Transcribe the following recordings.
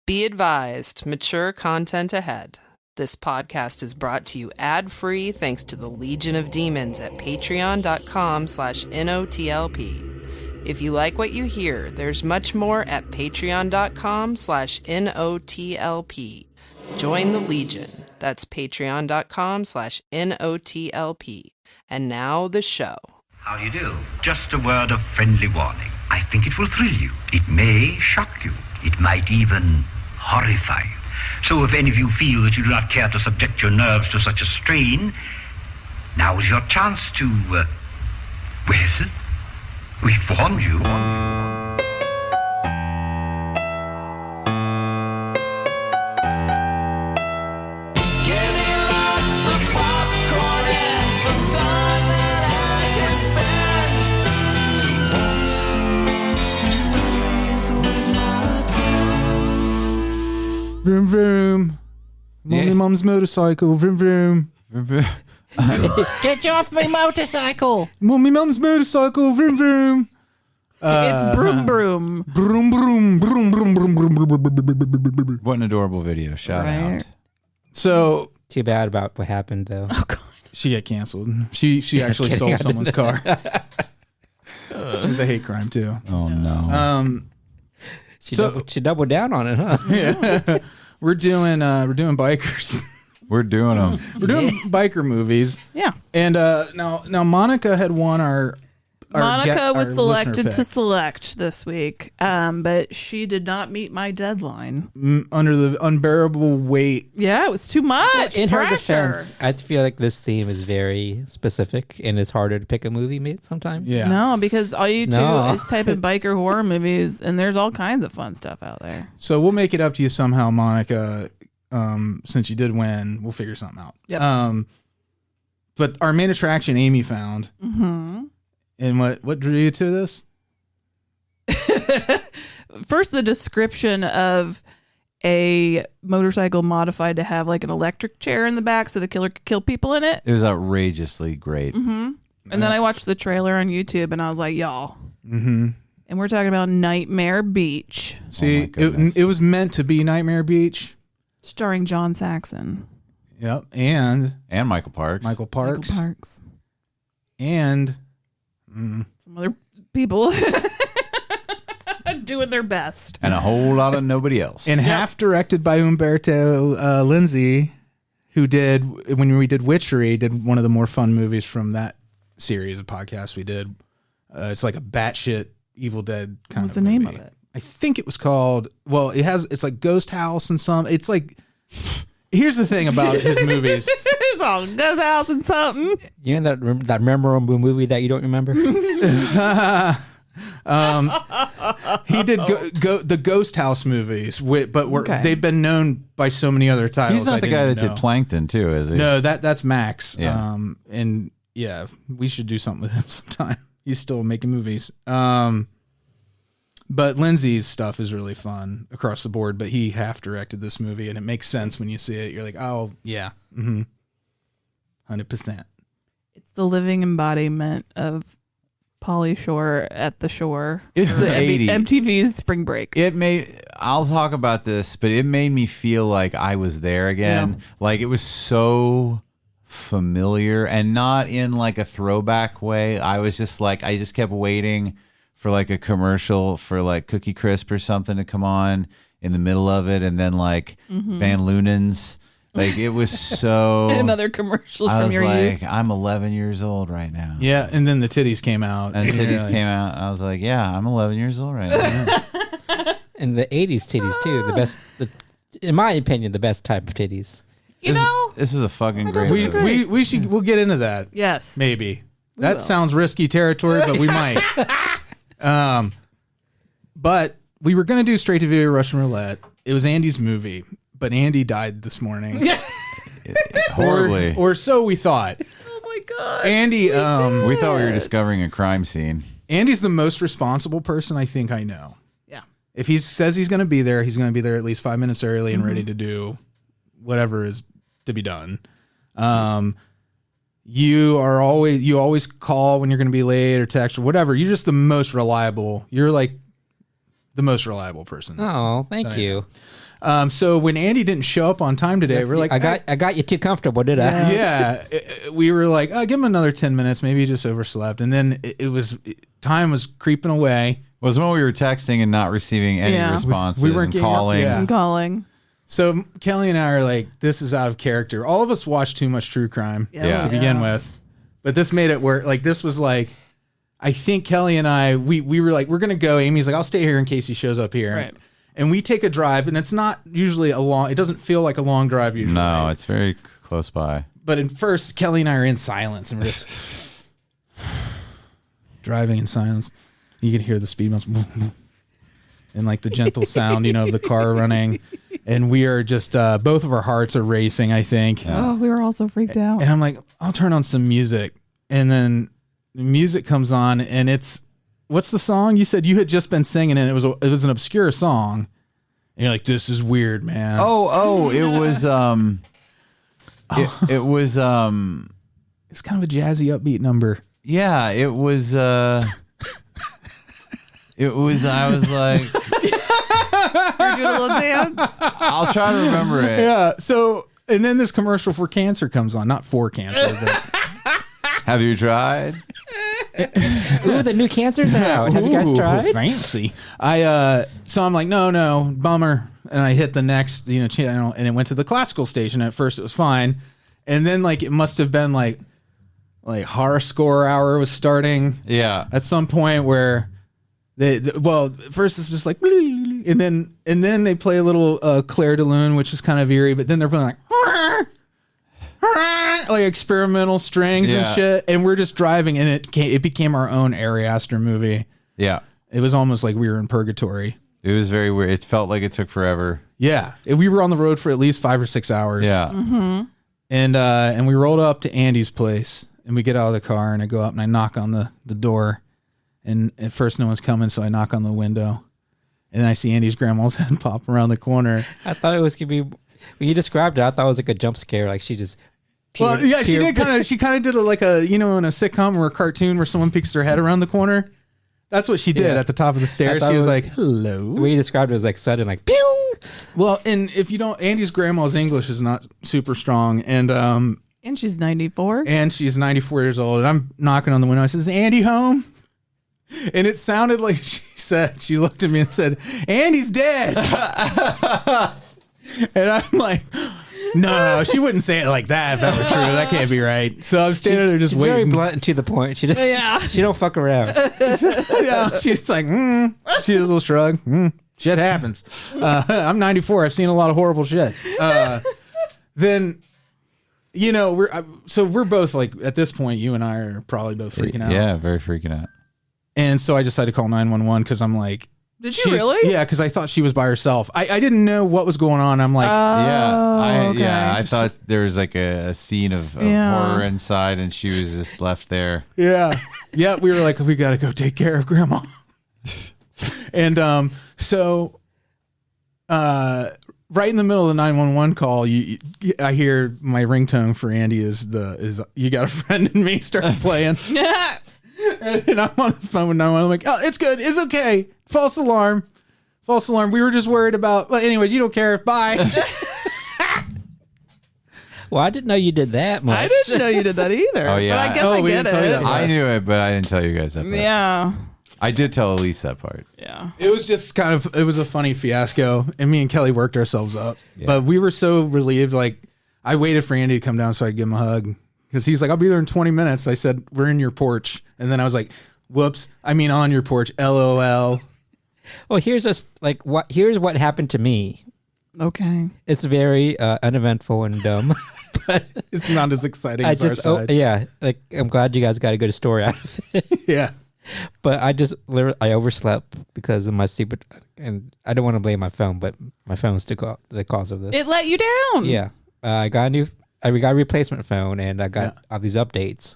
Be advised, mature content ahead. This podcast is brought to you ad-free thanks to the Legion of Demons at patreon.com/NOTLP. If you like what you hear, there's much more at patreon.com/NOTLP. Join the Legion. That's patreon.com/NOTLP. And now the show. How do you do? Just a word of friendly warning. I think it will thrill you. It may shock you. It might even horrify you. So if any of you feel that you do not care to subject your nerves to such a strain, now is your chance to, well, we've warned you. Vroom vroom. Mommy Mom's motorcycle. Vroom vroom. Vroom, vroom. Get you off my motorcycle. Mommy Mom's motorcycle. Vroom vroom. It's broom broom. Broom broom. Broom broom broom broom broom broom. What an adorable video. Shout out. So too bad about what happened though. Oh god. She got canceled. She actually sold someone's car. It was a hate crime too. Oh no. She doubled down on it, huh? Yeah. We're doing bikers. We're doing them. We're doing biker movies. Yeah. And now Monica had won our Monica was selected pick to select this week, but she did not meet my deadline. Under the unbearable weight. Yeah, it was too much. In her pressure. defense, I feel like this theme is very specific and it's harder to pick a movie sometimes. Yeah. No, because all you do is type in biker horror movies, and there's all kinds of fun stuff out there. So we'll make it up to you somehow, Monica. Since you did win, we'll figure something out. Yep. But our main attraction, Amy found. Mm-hmm. And what drew you to this? First, the description of a motorcycle modified to have like an electric chair in the back so the killer could kill people in it. It was outrageously great. Mm-hmm. And then I watched the trailer on YouTube and I was like, y'all. Mm-hmm. And we're talking about Nightmare Beach. See, it was meant to be Nightmare Beach. Starring John Saxon. Yep. And Michael Parks. Michael Parks. And some other people doing their best. And a whole lot of nobody else. And half directed by Umberto Lindsay, who did, when we did Witchery, did one of the more fun movies from that series of podcasts we did. It's like a batshit Evil Dead kind What's of the movie. name of it? I think it was called, well, it's like Ghost House and some, it's like, here's the thing about his movies. It's all Ghost House and something. You know that memorable movie that you don't remember? He did the Ghost House movies, but they've been known by so many other titles. He's not the guy that did Plankton too, is he? No, that's Max. Yeah. And yeah, we should do something with him sometime. He's still making movies. But Lindsay's stuff is really fun across the board, but he half directed this movie and it makes sense when you see it. You're like, oh yeah. 100%. It's the living embodiment of Pauly Shore at the shore. It's the 80s. MTV's Spring Break. I'll talk about this, but it made me feel like I was there again. Yeah. Like it was so familiar and not in like a throwback way. I was just like, I just kept waiting for like a commercial for like Cookie Crisp or something to come on in the middle of it. And then like Van Loonen's. Like it was so another commercials from your youth. I'm 11 years old right now. Yeah, and then the titties came out. And titties came out. I was like, yeah, I'm 11 years old right now. And the 80s titties too. The best, in my opinion, the best type of titties. This is a fucking great movie. We'll get into that. Yes. Maybe. That sounds risky territory, but we might. But we were going to do straight to video Russian Roulette. It was Andy's movie, but Andy died this morning. Horribly. Or so we thought. Oh my God. Andy, we thought we were discovering a crime scene. Andy's the most responsible person I think I know. Yeah. If he says he's going to be there at least 5 minutes early and ready to do whatever is to be done. You always call when you're going to be late or text or whatever. You're just the most reliable. You're like the most reliable person. Oh, thank you. So when Andy didn't show up on time today, we're like, I got you too comfortable, did I? Yeah. We were like, give him another 10 minutes. Maybe he just overslept. And then time was creeping away. Was when we were texting and not receiving any responses. We weren't and calling. I'm calling. So Kelley and I are like, this is out of character. All of us watch too much true crime to begin with. But this made it where, like, this was like, I think Kelley and I, we were like, we're going to go. Amy's like, I'll stay here in case he shows up here. Right. And we take a drive, and it's not usually it doesn't feel like a long drive usually. No, it's very close by. But at first, Kelley and I are in silence, and we're just driving in silence. You can hear the speed bumps and like the gentle sound, of the car running. And we are just, both of our hearts are racing, I think. Yeah. Oh, we were all so freaked out. And I'm like, I'll turn on some music. And then the music comes on, and what's the song? You said you had just been singing, and it was an obscure song. And you're like, this is weird, man. It was, it was, it's kind of a jazzy, upbeat number. Yeah, it was, I was like, You're doing a little dance. I'll try to remember it. Yeah. So, and then this commercial for cancer comes on, not for cancer, but Have you tried? Ooh, the new cancer's out. Have you guys tried? Fancy. So I'm like, no, bummer. And I hit the next, channel, and it went to the classical station. At first, it was fine, and then like it must have been like horror score hour was starting. Yeah. At some point where first it's just like, and then they play a little Claire de Lune, which is kind of eerie, but then they're playing like experimental strings and shit, and we're just driving, and it became our own Ari Aster movie. Yeah, it was almost like we were in purgatory. It was very weird. It felt like it took forever. Yeah, we were on the road for at least 5 or 6 hours. Yeah, and we rolled up to Andy's place, and we get out of the car, and I go up and I knock on the door, and at first no one's coming, so I knock on the window, and then I see Andy's grandma's head pop around the corner. I thought it was gonna be when you described it. I thought it was like a jump scare, like she just. She kind of did it like a, in a sitcom or a cartoon where someone peeks their head around the corner. That's what she did at the top of the stairs. She was like, hello. The way you described it was like sudden, like, pew! Well, and if you don't, Andy's grandma's English is not super strong. And she's 94. And she's 94 years old. And I'm knocking on the window. I says, Andy home? And it sounded like she looked at me and said, Andy's dead. And I'm like, no, she wouldn't say it like that if that were true. That can't be right. So I'm standing there just she's waiting. Very blunt and to the point. She don't fuck around. Yeah, she's like, She did a little shrug. Shit happens. I'm 94. I've seen a lot of horrible shit. Then, we're both like, at this point, you and I are probably both freaking out. Yeah, very freaking out. And so I decided to call 911 because I'm like, did you really? Yeah, because I thought she was by herself. I didn't know what was going on. I'm like, I thought there was like a scene of horror inside, and she was just left there. Yeah. We were like, we got to go take care of Grandma. And so right in the middle of the 911 call, I hear my ringtone for Andy is "You Got a Friend in Me" starts playing. And I'm on the phone with 911. I'm like, oh, it's good. It's okay. False alarm. We were just worried about. Well, anyways, you don't care. Bye. Well, I didn't know you did that much. I didn't know you did that either. Oh, yeah. But I guess I get it. I knew it, but I didn't tell you guys that part. Yeah. I did tell Alise that part. Yeah. It was just it was a funny fiasco, and me and Kelley worked ourselves up. Yeah. But we were so relieved. Like, I waited for Andy to come down so I could give him a hug. Because he's like, I'll be there in 20 minutes. I said, we're in your porch. And then I was like, whoops. I mean, on your porch. LOL. Well, here's what happened to me. Okay. It's very uneventful and dumb. But it's not as exciting as our side. Like, I'm glad you guys got a good story out of it. Yeah. But I overslept because of my stupid, and I don't want to blame my phone, but my phone's the cause of this. It let you down. Yeah. I got a replacement phone, and I got all these updates.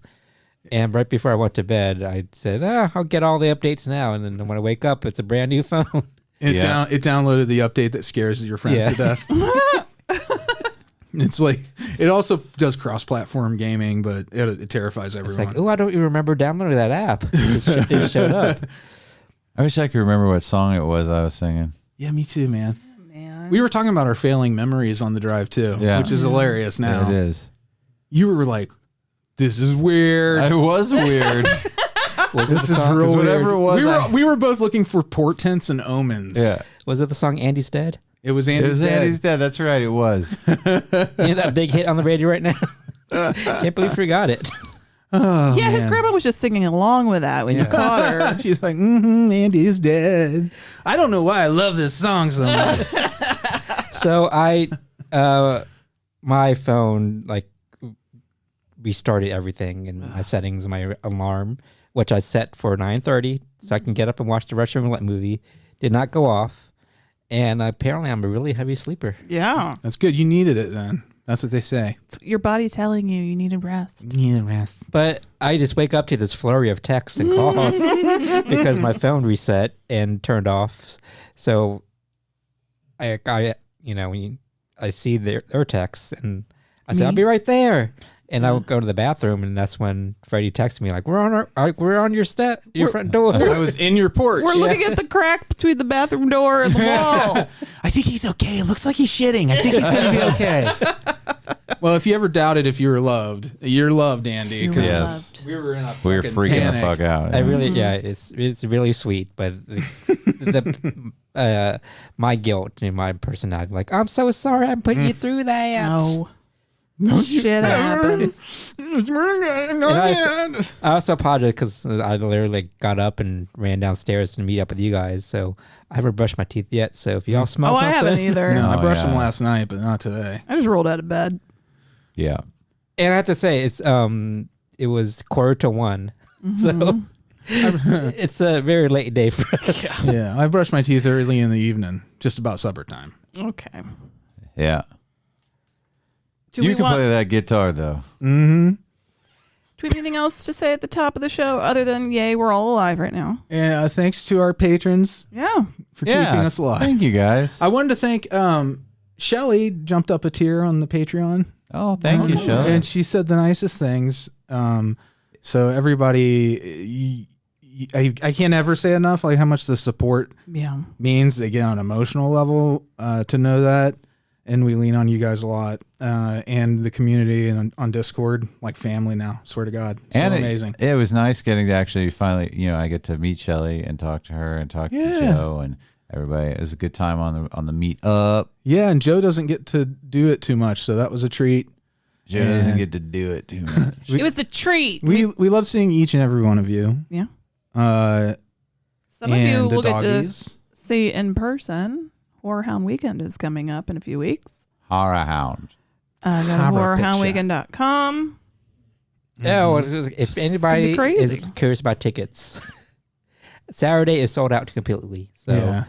And right before I went to bed, I said, I'll get all the updates now. And then when I wake up, it's a brand new phone. It downloaded the update that scares your friends to death. It's like, it also does cross-platform gaming, but it terrifies everyone. It's like, I don't even remember downloading that app. It showed up. I wish I could remember what song it was I was singing. Yeah, me too, man. We were talking about our failing memories on the drive too, which is hilarious now. Yeah, it is. You were like, this is weird. It was weird. This is real weird. Whatever it was, we were both looking for portents and omens. Yeah. Was it the song Andy's Dead? It was Andy's Dead. Andy's Dead. That's right. It was. You know that big hit on the radio right now? Can't believe we forgot it. Oh, Yeah, his man. grandma was just singing along with that when you caught her. She's like, Andy's dead. I don't know why I love this song so much. So my phone like restarted everything and my settings and my alarm, which I set for 9:30 so I can get up and watch the Russian Roulette movie, did not go off. And apparently I'm a really heavy sleeper. Yeah. That's good. You needed it then. That's what they say. It's your body telling you need a rest. You need a rest. But I just wake up to this flurry of texts and calls because my phone reset and turned off. So I see their texts and I said, I'll be right there. And I would go to the bathroom, and that's when Freddy texted me like, "We're on your front door." I was in your porch. We're looking at the crack between the bathroom door and the wall. I think he's okay. It looks like he's shitting. I think he's going to be okay. Well, if you ever doubted if you were loved, you're loved, Andy. You were Yes. loved. We were in a We were fucking freaking panic. the fuck out. I really, it's really sweet, but my guilt and my personality, like, I'm so sorry, I'm putting you through that. No shit happens. And I also apologize because I literally got up and ran downstairs to meet up with you guys, so I haven't brushed my teeth yet. So if y'all smell I something, haven't either. No, I brushed yeah. them last night, but not today. I just rolled out of bed. Yeah. and I have to say it was 1:45, so it's a very late day for us. Yeah, I brushed my teeth early in the evening, just about supper time. Okay. Yeah. Do You we can want, play that guitar though. Mm-hmm. do we have anything else to say at the top of the show other than yay, we're all alive right now? And thanks to our patrons Yeah. for keeping us alive. Thank you guys. I wanted to thank Shelly jumped up a tier on the Patreon. Oh, thank you, Shelley. And she said the nicest things. So everybody, I can't ever say enough like how much the support means. Again, on an emotional level, to know that. And we lean on you guys a lot, and the community and on Discord, like family now. Swear to God, so amazing. It was nice getting to actually finally, I get to meet Shelly and talk to her and talk to Joe and everybody. It was a good time on the meet up. Yeah, and Joe doesn't get to do it too much, so that was a treat. Joe doesn't get to do it too much. It was the treat. We love seeing each and every one of you. Yeah. And Some of you the will get to doggies. see in person. Horror Hound Weekend is coming up in a few weeks. Horror Hound. Go to horrorhoundweekend.com. No, if anybody crazy. is curious about tickets, Saturday is sold out completely. So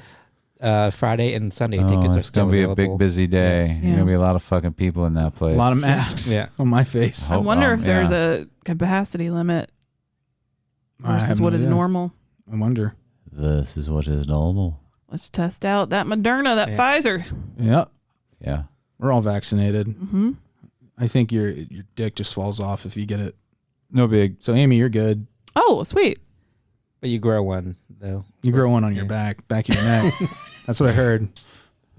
Friday and Sunday tickets are It's still gonna be available. a big busy day. Yes. There's gonna be a lot of fucking people in that place. A lot of masks on my face. I wonder if there's a capacity limit versus what is normal. I wonder. This is what is normal. Let's test out that Moderna, that Pfizer. Yep. Yeah. We're all vaccinated. Mm-hmm. I think your dick just falls off if you get it. No big. So Amy, you're good. Oh, sweet. But you grow one though. You grow one on your back of your neck. That's what I heard.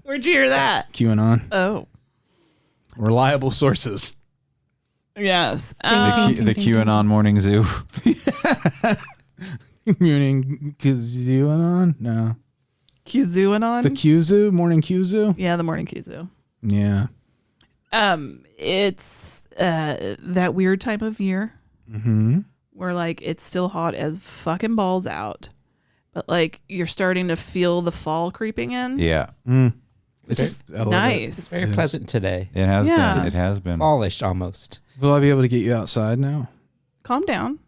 Where'd you hear that? QAnon. Oh. Reliable sources. Yes. The QAnon morning zoo. Meaning QAnon? No. QZooAnon? The QZoo? Morning QZoo? Yeah, the morning QZoo. Yeah. It's that weird time of year where like it's still hot as fucking balls out, but like you're starting to feel the fall creeping in. Yeah. It's nice. Very pleasant today. It has Yeah. been. It has been. Fallish almost. Will I be able to get you outside now? Calm down.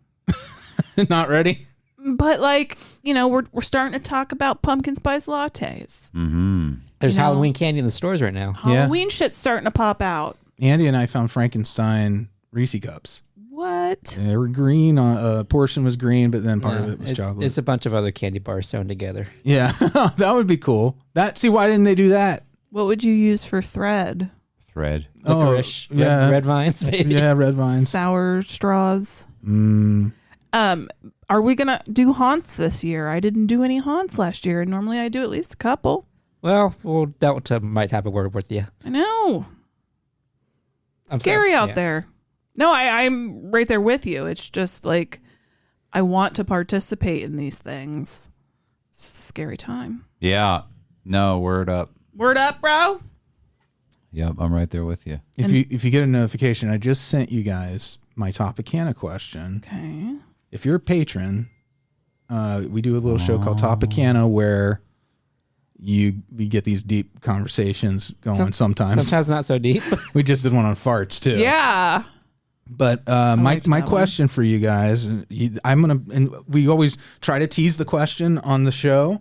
Not ready? But like, we're starting to talk about pumpkin spice lattes. Mm-hmm. There's Halloween candy in the stores right now. Halloween shit's starting to pop out. Andy and I found Frankenstein Reese cups. What? And they were green. A portion was green, but then part of it was chocolate. It's a bunch of other candy bars sewn together. Yeah, that would be cool. See, why didn't they do that? What would you use for thread? Thread. Licorice. yeah. Red vines, maybe. Yeah, red vines. Sour straws. Mm. Are we gonna do haunts this year? I didn't do any haunts last year, and normally I do at least a couple. Well, Delta might have a word with you. I know. I'm Scary sorry. out Yeah. there. No, I'm right there with you. It's just like I want to participate in these things. It's just a scary time. Yeah. No, word up. Word up, bro. Yep, I'm right there with you. If you get a notification, I just sent you guys my Topicana question. Okay. If you're a patron, we do a little show called Topicana where we get these deep conversations going sometimes. Sometimes not so deep. We just did one on farts too. Yeah. But liked my that question for you guys, and we always try to tease the question on the show,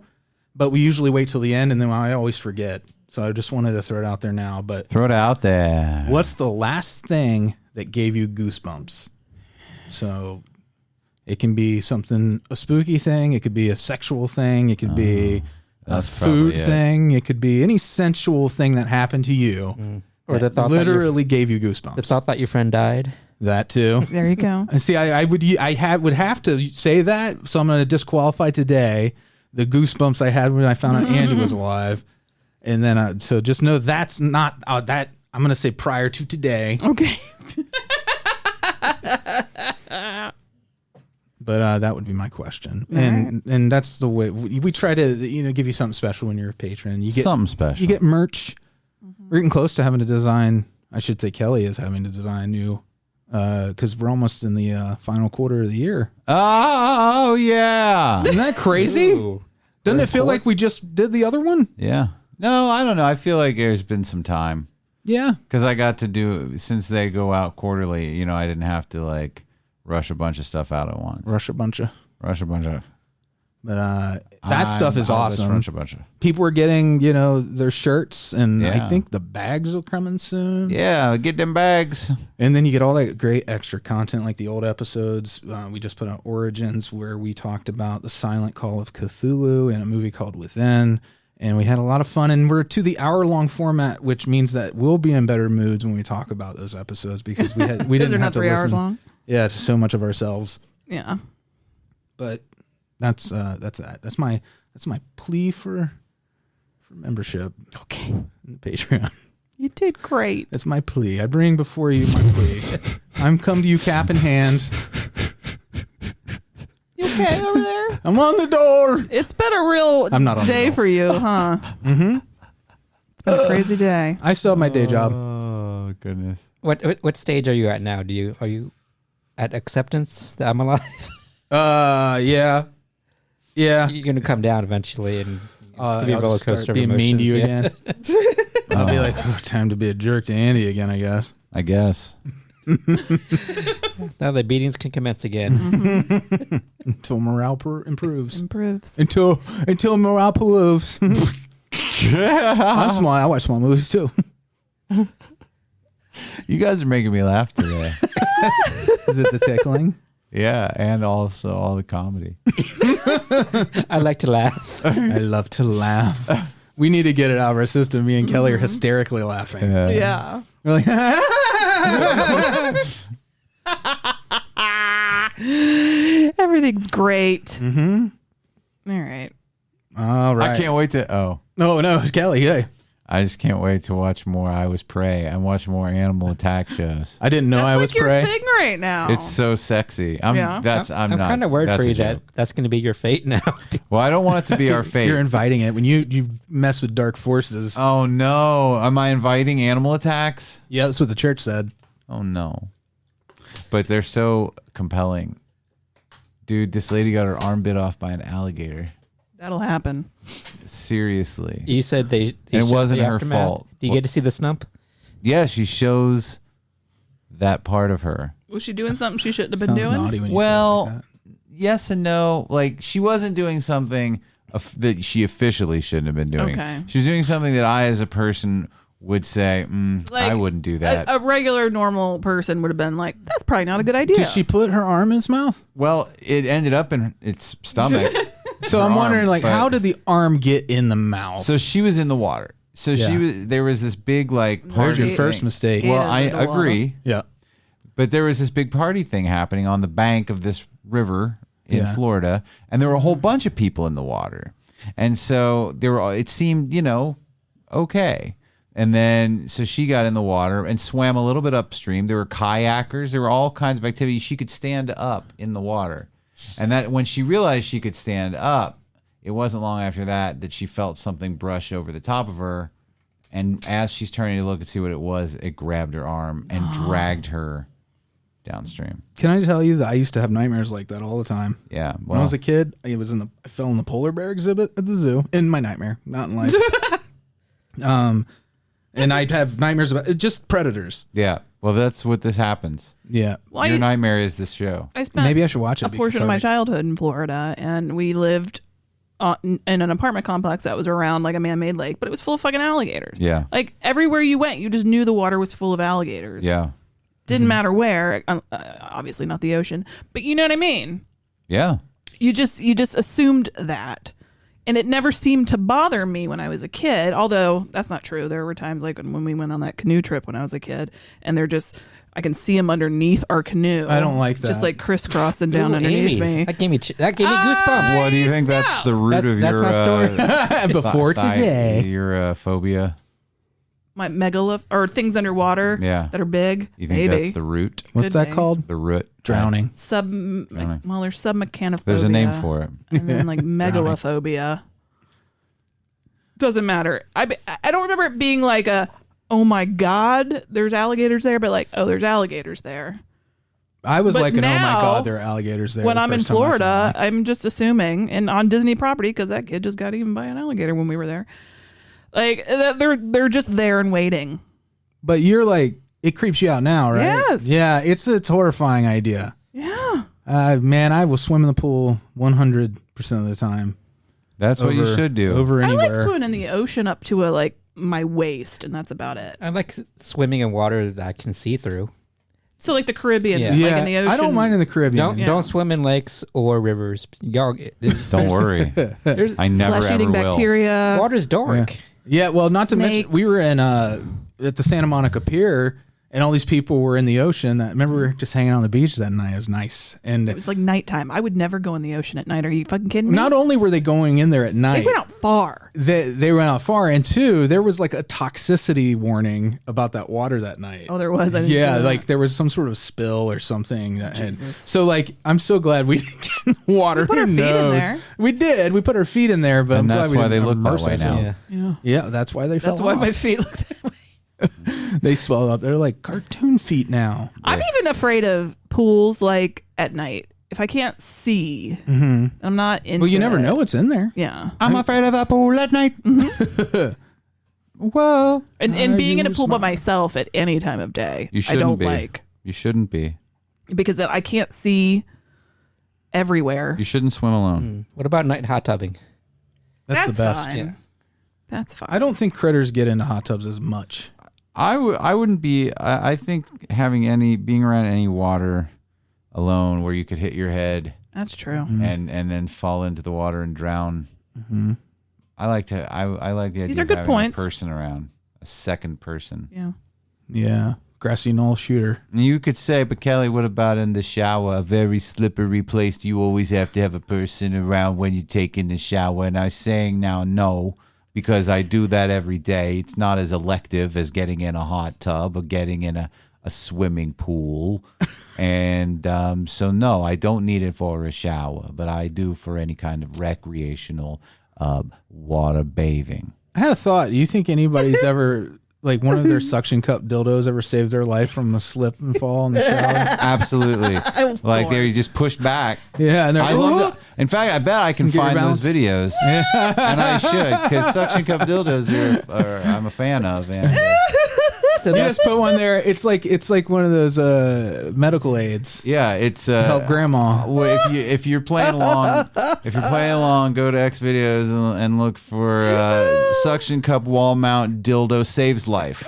but we usually wait till the end, and then I always forget. So I just wanted to throw it out there now. But Throw it out there. what's the last thing that gave you goosebumps? So it can be a spooky thing. It could be a sexual thing. It could be a that's food probably it. thing. It could be any sensual thing that happened to you. Or the that thought literally gave you goosebumps. the thought that your friend died. That too. There you go. And see, I would have to say that, so I'm going to disqualify today the goosebumps I had when I found out Andy was alive, and then so just know that's not that. I'm going to say prior to today, Okay. but that would be my question, and that's the way we try to give you something special when you're a patron. You get Something special. You get merch. We're getting close to having to design. I should say Kelley is having to design new. Because we're almost in the final quarter of the year. Oh, yeah. Isn't that crazy? Doesn't it feel like we just did the other one? Yeah. No, I don't know. I feel like there's been some time. Yeah. Because I got to do, since they go out quarterly, I didn't have to like rush a bunch of stuff out at once. Rush a bunch of. But that stuff is awesome. Rush a bunch of. People are getting, their shirts, and I Yeah. think the bags will come in soon. Yeah, get them bags. And then you get all that great extra content like the old episodes. We just put out Origins where we talked about the silent call of Cthulhu and a movie called Within. And we had a lot of fun. And we're to the hour-long format, which means that we'll be in better moods when we talk about those episodes because we didn't They're have not to 3 hours listen. long. Yeah, to so much of ourselves. Yeah. But that's that. That's my plea for membership. Okay, in the Patreon. You did great. That's my plea. I bring before you my plea. I'm come to you cap in hand. You okay over there? I'm on the door. It's been a real I'm not on the day door. for you, huh? Mm-hmm. It's been a crazy day. I still have my day job. Oh, goodness. What stage are you at now? Are you at acceptance that I'm alive? Yeah. You're gonna come down eventually, and it's gonna be a I'll roller just start coaster of being mean to you emotions, again. I'll be like, time to be a jerk to Andy again, I guess. I guess. Now the beatings can commence again. Until morale improves. Improves. Until morale improves. I'm small. I watch small movies too. You guys are making me laugh today. Is it the tickling? Yeah, and also all the comedy. I like to laugh. I love to laugh. We need to get it out of our system. Me and Kelley are hysterically laughing. Yeah. We're like, Everything's great. mm-hmm. All right. All right. I can't wait to. Oh, No, Kelley. Hey, I just can't wait to watch more I Was Prey and watch more animal attack shows. I didn't know That's I like was your prey. thing right now. It's so sexy. I'm Yeah. I'm not. kind of worried that's for a you joke. that's going to be your fate now. Well, I don't want it to be our fate. You're inviting it when you mess with dark forces. Oh no! Am I inviting animal attacks? Yeah, that's what the church said. Oh no! But they're so compelling, dude. This lady got her arm bit off by an alligator. That'll happen. Seriously. You said they And it showed wasn't the her aftermath. fault. Do you get to see the snump? Yeah, she shows that part of her. Was she doing something she shouldn't have been Sounds doing? naughty when you Well, say it like yes and no. Like, she wasn't doing something that she officially shouldn't have been doing. Okay. She was doing something that I, as a person, would say, I wouldn't do that. A regular, normal person would have been like, that's probably not a good idea. Did she put her arm in his mouth? Well, it ended up in its stomach. So Her I'm wondering, arm, like, but- how did the arm get in the mouth? So she was in the water. So Yeah. there was this big, like, There's party your Party. first thing. mistake. Well, Yeah, I in the water. agree. Yeah. But there was this big party thing happening on the bank of this river in Yeah. Florida, and there were a whole bunch of people in the water. And so it seemed, okay. And then, so she got in the water and swam a little bit upstream. There were kayakers. There were all kinds of activities. She could stand up in the water. And that when she realized she could stand up, it wasn't long after that she felt something brush over the top of her. And as she's turning to look and see what it was, it grabbed her arm and dragged her downstream. Can I tell you that I used to have nightmares like that all the time? Yeah. When I was a kid, I fell in the polar bear exhibit at the zoo in my nightmare, not in life. And I'd have nightmares about just predators. Yeah. Well, that's what this happens. Yeah. Well, Your nightmare is this show. I spent Maybe I should watch it. a portion of my childhood in Florida, and we lived in an apartment complex that was around like a man-made lake, but it was full of fucking alligators. Yeah. Like everywhere you went, you just knew the water was full of alligators. Yeah. Didn't matter where, obviously not the ocean, but you know what I mean? Yeah. You just assumed that. And it never seemed to bother me when I was a kid, although that's not true. There were times like when we went on that canoe trip when I was a kid, and I can see them underneath our canoe. I don't like that. Just like crisscrossing down Ooh, underneath Amy. me. That gave me goosebumps. What do you think that's the root of That's your my story. Before today. Your phobia? My or things underwater that are big. You think maybe. that's the root? What's Could that be. called? The root? Drowning. Well, there's submechanophobia. There's a name for it. And then like megalophobia. Doesn't matter. I don't remember it being like oh my God, there's alligators there, but like, oh, there's alligators there. I was But like, oh my now, God, there are alligators there. When the I'm in first time I saw Florida, them. I'm just assuming, and on Disney property, because that kid just got eaten by an alligator when we were there. Like they're just there and waiting. But you're like, it creeps you out now, right? Yes. Yeah, it's a horrifying idea. Yeah. Man, I will swim in the pool 100% of the time. That's what you should do. Over I anywhere. like swimming in the ocean up to my waist, and that's about it. I like swimming in water that I can see through. So like the Caribbean, Yeah. like Yeah, in the ocean. I don't mind in the Caribbean. Don't swim in lakes or rivers. Y'all, Don't worry. I never flesh-eating ever will. bacteria. water's dark. Yeah, well, not to mention, Snakes. we were in at the Santa Monica Pier, and all these people were in the ocean. I remember we were just hanging out on the beach that night. It was nice. And It was like nighttime. I would never go in the ocean at night. Are you fucking kidding me? not only were they going in there at night, They went out far. They went out far, and two, there was like a toxicity warning about that water that night. Oh, there was. I didn't Yeah, see that. like there was some sort of spill or something. Jesus. So like, I'm so glad we didn't get in the water. We put Who our feet in knows? there. We did. We put our feet in there, but And I'm that's glad we why they didn't look that immerse way now. ourselves. Yeah. Yeah, that's why they fell That's why off. my feet look that way. They swelled up. They're like cartoon feet now. I'm even afraid of pools like at night. If I can't see, I'm not into Well, you never it. know what's in there. Yeah. I'm afraid of a pool at night. Whoa. And being in a you pool by smart. myself at any time of day, You I shouldn't don't be. like. You shouldn't be. Because then I can't see everywhere. You shouldn't swim alone. What about night hot tubbing? That's the best. Fine. Yeah. That's fine. I don't think critters get into hot tubs as much. I wouldn't be. I think being around any water alone where you could hit your head That's true. and then fall into the water and drown. Mm-hmm. I like the idea These of are good having points. a person around, a second person. Yeah. Yeah, grassy knoll shooter. You could say, but Kelley, what about in the shower? A very slippery place. You always have to have a person around when you take in the shower. And I'm saying now, no, because I do that every day. It's not as elective as getting in a hot tub or getting in a swimming pool. And so, no, I don't need it for a shower, but I do for any kind of recreational water bathing. I had a thought. Do you think anybody's ever, like one of their suction cup dildos ever saved their life from a slip and fall in the shower? Absolutely. Of Like course. you just push back. Yeah, and they're I love that. In fact, I bet I can Get your find those balance. videos, and I should, because suction cup dildos are I'm a fan of. And So You that's just put one there. It's like one of those medical aids. yeah, it's Help grandma. well, if you're playing along, go to X videos and look for suction cup wall mount dildo saves life.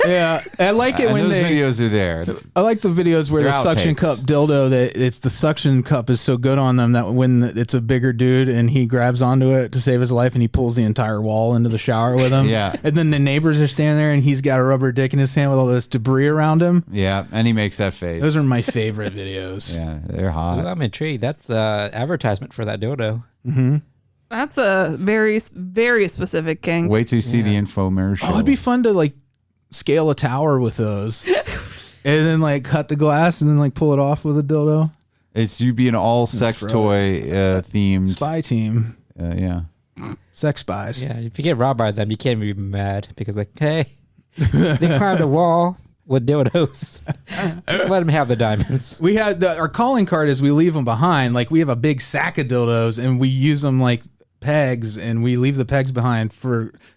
Yeah, I like it And when those videos are there. I like the videos where They're the suction outtakes. cup dildo, that it's the suction cup is so good on them that when it's a bigger dude and he grabs onto it to save his life and he pulls the entire wall into the shower with him. Yeah. And then the neighbors are standing there and he's got a rubber dick in his hand with all this debris around him. Yeah, and he makes that face. Those are my favorite videos. yeah, they're Ooh, hot. I'm intrigued. That's advertisement for that dildo. That's a very, very specific kink. Wait till you see the infomercial. Oh, it'd be fun to like scale a tower with those, and then like cut the glass and then like pull it off with a dildo. It's you'd be an all sex toy themed Spy team. Yeah. Sex spies. Yeah, if you get robbed by them, you can't be mad because like, hey, they climbed a wall with dildos. Just let them have the diamonds. We had our calling card is we leave them behind. Like we have a big sack of dildos and we use them like pegs, and we leave the pegs behind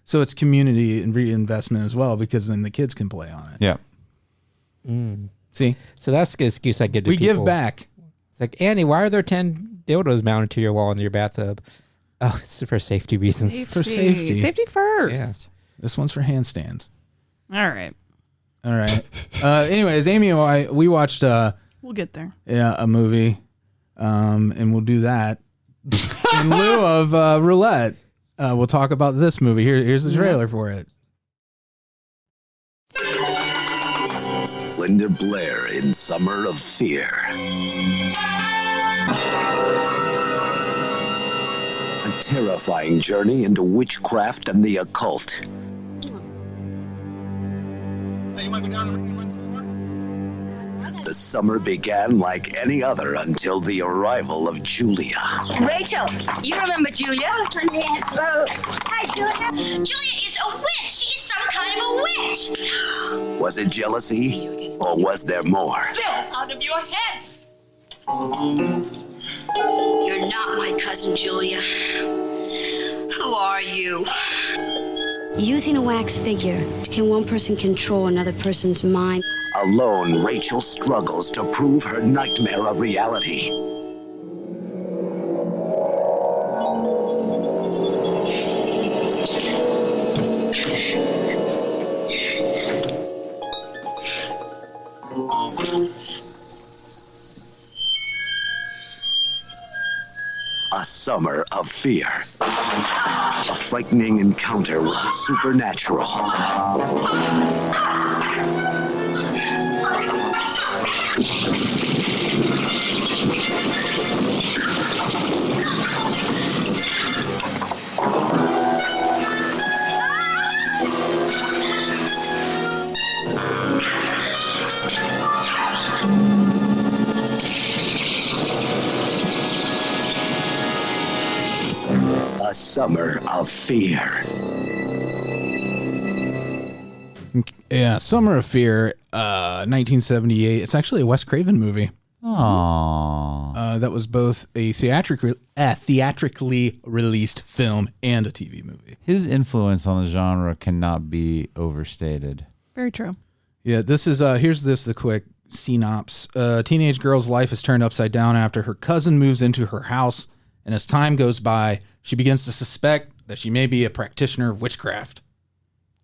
so it's community and reinvestment as well, because then the kids can play on it. Yeah. See, So that's the excuse I get to we people. give back. It's like, Annie, why are there 10 dildos mounted to your wall in your bathtub? Oh, it's for safety reasons. For safety. Safety first. This one's for handstands. All right. All right. Anyways, Amy and I, we watched We'll get there. a movie, and we'll do that in lieu of Roulette. We'll talk about this movie. Here's the trailer for it. Linda Blair in Summer of Fear. A terrifying journey into witchcraft and the occult. The summer began like any other until the arrival of Julia. Rachel, you remember Julia? Hi, Julia. Julia is a witch. She is some kind of a witch. Was it jealousy, or was there more? Bill, out of your head. You're not my cousin, Julia. Who are you? Using a wax figure, can one person control another person's mind? Alone, Rachel struggles to prove her nightmare a reality. A Summer of Fear. A frightening encounter with the supernatural. A Summer of Fear. Yeah, Summer of Fear, 1978. It's actually a Wes Craven movie. Aww. That was both a theatrically released film and a TV movie. His influence on the genre cannot be overstated. Very true. Yeah, this is here's the quick synopsis. A teenage girl's life is turned upside down after her cousin moves into her house, and as time goes by, she begins to suspect that she may be a practitioner of witchcraft.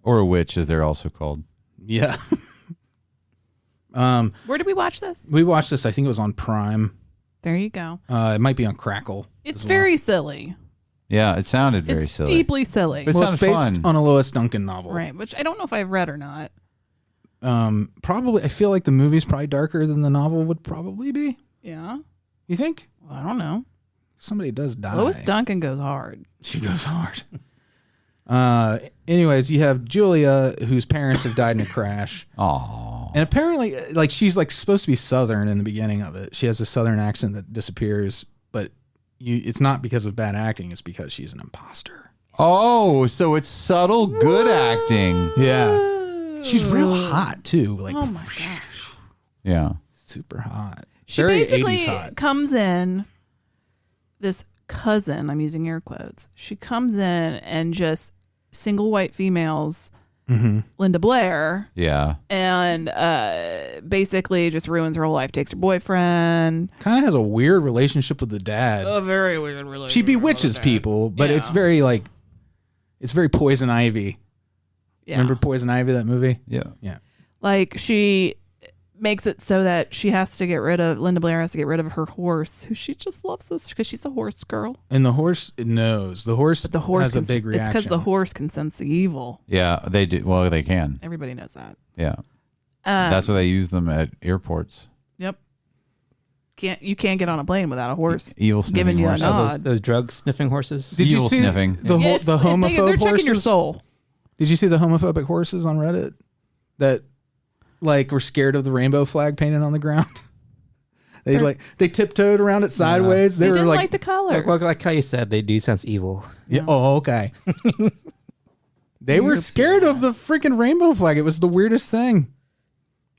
Or a witch, as they're also called. Yeah. Where did we watch this? We watched this, I think it was on Prime. There you go. It might be on Crackle. It's very silly. Yeah, it sounded very It's silly. deeply silly. But it Well, it's sounded based fun. on a Lois Duncan novel. Right, which I don't know if I've read or not. Probably, I feel like the movie's probably darker than the novel would probably be. Yeah. You think? Well, I don't know. Somebody does die. Lois Duncan goes hard. She goes hard. Anyways, you have Julia, whose parents have died in a crash. Aww. And apparently, like, she's like supposed to be Southern in the beginning of it. She has a Southern accent that disappears, but it's not because of bad acting. It's because she's an imposter. Oh, so it's subtle, good acting. Yeah. She's real hot, too. Like, Oh my gosh. Yeah. super hot. She Very basically 80s hot. comes in, this cousin, I'm using air quotes. She comes in and just single white females, Linda Blair, Yeah. and basically just ruins her whole life, takes her boyfriend. Kind of has a weird relationship with the dad. A very weird relationship. She bewitches people, but it's Yeah. very like, it's very Poison Ivy. Yeah. Remember Poison Ivy, that movie? Yeah. Yeah. Like she makes it so that Linda Blair has to get rid of her horse, who she just loves this because she's a horse girl. And the horse knows. The horse, The horse has a big reaction. It's because the horse can sense the evil. Yeah, they do. Well, they can. Everybody knows that. Yeah. That's why they use them at airports. Yep. You can't get on a plane without a horse Evil sniffing giving you a horses. nod. Those drug sniffing horses. Did you Evil see sniffing. the Yes, homophobe they're checking your horses? soul. Did you see the homophobic horses on Reddit that like were scared of the rainbow flag painted on the ground? They tiptoed around it sideways. They were didn't like the color. Like how you said, they do sense evil. Yeah. Oh, okay. They were scared of the freaking rainbow flag. It was the weirdest thing.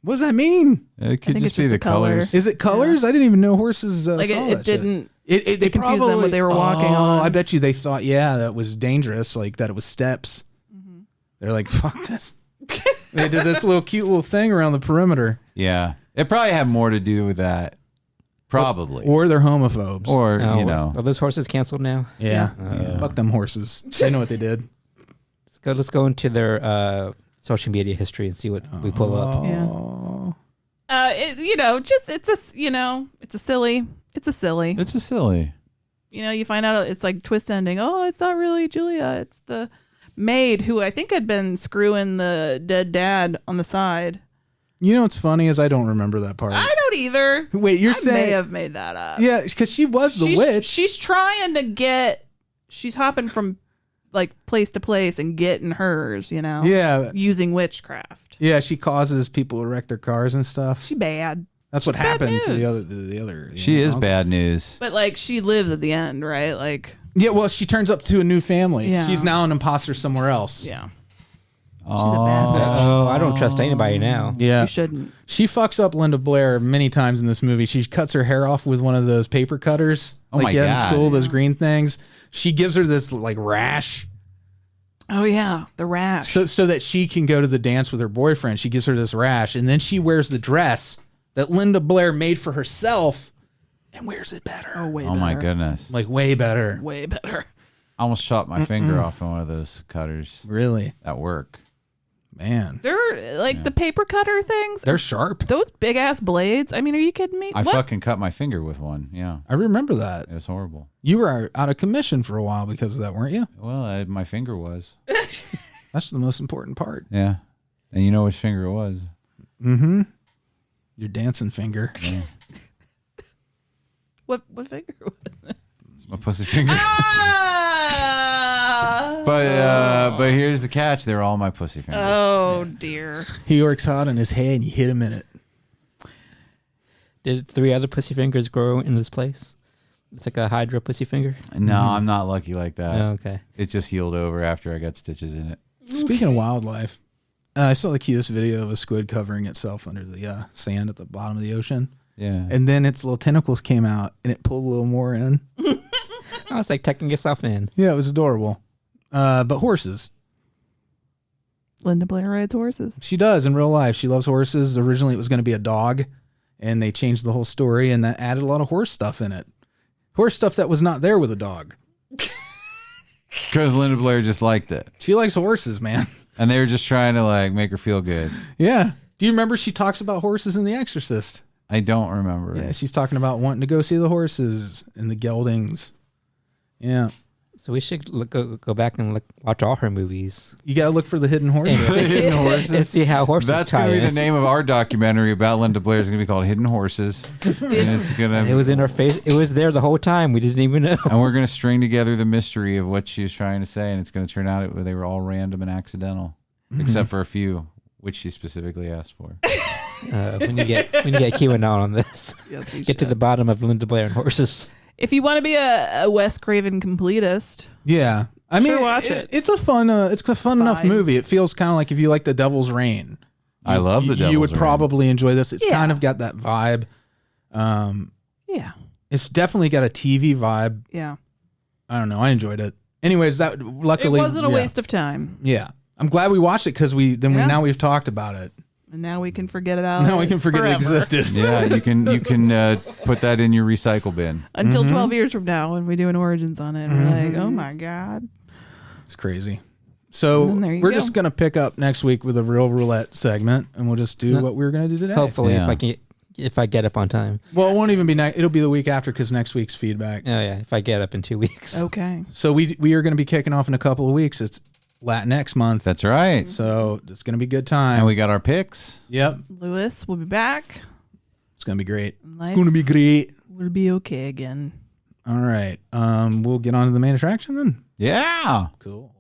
What does that mean? It could think just it's be just the the color. colors. Is it colors? I didn't even know horses Like saw it that didn't. shit. They confused them when they were walking on. I bet you they thought, that was dangerous, like that it was steps. They're like, fuck this. They did this cute little thing around the perimeter. Yeah. It probably had more to do with that. Probably. Or they're homophobes. Or, you know. Are those horses canceled now? Yeah. Fuck them horses. They know what they did. Let's go into their social media history and see what we pull up. Yeah. It's a silly. It's a silly. You find out it's like twist ending. Oh, it's not really Julia. It's the maid who I think had been screwing the dead dad on the side. You know what's funny is I don't remember that part. I don't either. Wait, you're I saying... may have made that up. Yeah, because she was the witch. She's trying to get... She's hopping from like place to place and getting hers, Yeah. using witchcraft. Yeah, she causes people to wreck their cars and stuff. She bad. That's what Bad happened to news. the other. She is bad news. But like she lives at the end, right? Like Yeah, well, she turns up to a new family. Yeah. She's now an imposter somewhere else. yeah. She's a bad bitch. Oh, I don't trust anybody now. Yeah. You shouldn't. She fucks up Linda Blair many times in this movie. She cuts her hair off with one of those paper cutters. Oh like my you had in God. school, those green things. She gives her this like rash Oh yeah, the rash. so that she can go to the dance with her boyfriend. She gives her this rash, and then she wears the dress that Linda Blair made for herself and wears it better. Oh, way Oh better. my goodness. Like way better. Way better. I almost shot my finger off on one of those cutters Really? at work. Man. They're like the paper cutter things. They're sharp. Those big ass blades. I mean, are you kidding me? I What? fucking cut my finger with one. Yeah. I remember that. It was horrible. You were out of commission for a while because of that, weren't you? Well, my finger was. That's the most important part. Yeah. And you know which finger it was? Mm-hmm. Your dancing finger. Yeah. What finger? It's my pussy finger. Ah! But here's the catch. They're all my pussy fingers. Oh dear. He works hard on his head and you hit him in it. Did 3 other pussy fingers grow in this place? It's like a Hydra pussy finger. No, I'm not lucky like that. Oh, okay. It just healed over after I got stitches in it. Speaking of wildlife, I saw the cutest video of a squid covering itself under the sand at the bottom of the ocean. Yeah. And then its little tentacles came out and it pulled a little more in. Oh, it's like tucking yourself in. Yeah, it was adorable. But horses. Linda Blair rides horses. She does in real life. She loves horses. Originally, it was going to be a dog, and they changed the whole story, and that added a lot of horse stuff in it. Horse stuff that was not there with a dog. Because Linda Blair just liked it. She likes horses, man. And they were just trying to like make her feel good. Yeah. Do you remember she talks about horses in The Exorcist? I don't remember. Yeah, she's talking about wanting to go see the horses and the geldings. Yeah. So we should go back and watch all her movies. You got to look for the hidden horses. Hidden Horses. And see how horses That's tie going to be the in. name of our documentary about Linda Blair. It's going to be called Hidden Horses. And it's going to. It was in her face. It was there the whole time. We didn't even know. And we're going to string together the mystery of what she was trying to say, and it's going to turn out they were all random and accidental, except for a few, which she specifically asked for. When you get QAnon on this, Yes, we get to should. the bottom of Linda Blair and horses. If you want to be a Wes Craven completist, Yeah. I mean, Sure, watch it. It's a fun enough fine. movie. It feels kind of like if you like The Devil's Reign. I love the Devil's You would Reign. probably enjoy this. It's Yeah. kind of got that vibe. yeah, It's definitely got a TV vibe. yeah, I don't know. I enjoyed it. Anyways, that it luckily wasn't a yeah. waste of time. Yeah, I'm glad we watched it because Yeah. now we've talked about it. And now we can forget about Now it we can forget it forever. existed. Yeah, you can put that in your recycle bin. Until 12 years from now when we do an Origins on it. And we're like, oh my God. It's crazy. So And then there you we're go. just gonna pick up next week with a real roulette segment, and we'll just do No. what we were gonna do today. Hopefully, Yeah. if I get up on time. Well, it won't even be next. It'll be the week after because next week's feedback. Oh yeah, if I get up in 2 weeks. Okay. So we are gonna be kicking off in a couple of weeks. It's Latinx month, That's right. so it's gonna be a good time. And we got our picks. Yep. Lewis will be back. It's going to be great. Life It's going to be great. will be okay again. All right. We'll get on to the main attraction then. Yeah. Cool.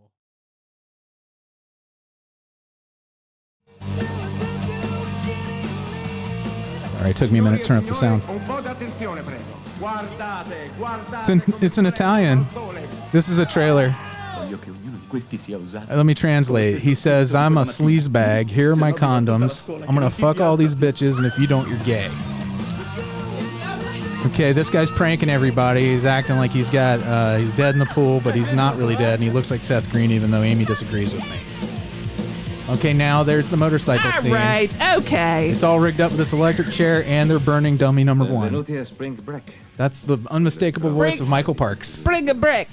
All right, took me a minute to turn up the sound. It's in Italian. This is a trailer. Let me translate. He says, I'm a sleazebag. Here are my condoms. I'm going to fuck all these bitches, and if you don't, you're gay. Okay, this guy's pranking everybody. He's acting like he's dead in the pool, but he's not really dead, and he looks like Seth Green, even though Amy disagrees with me. Okay, now there's the motorcycle scene. All right, okay. It's all rigged up with this electric chair, and they're burning dummy number 1. That's the unmistakable voice of Michael Parks. Bring a brick.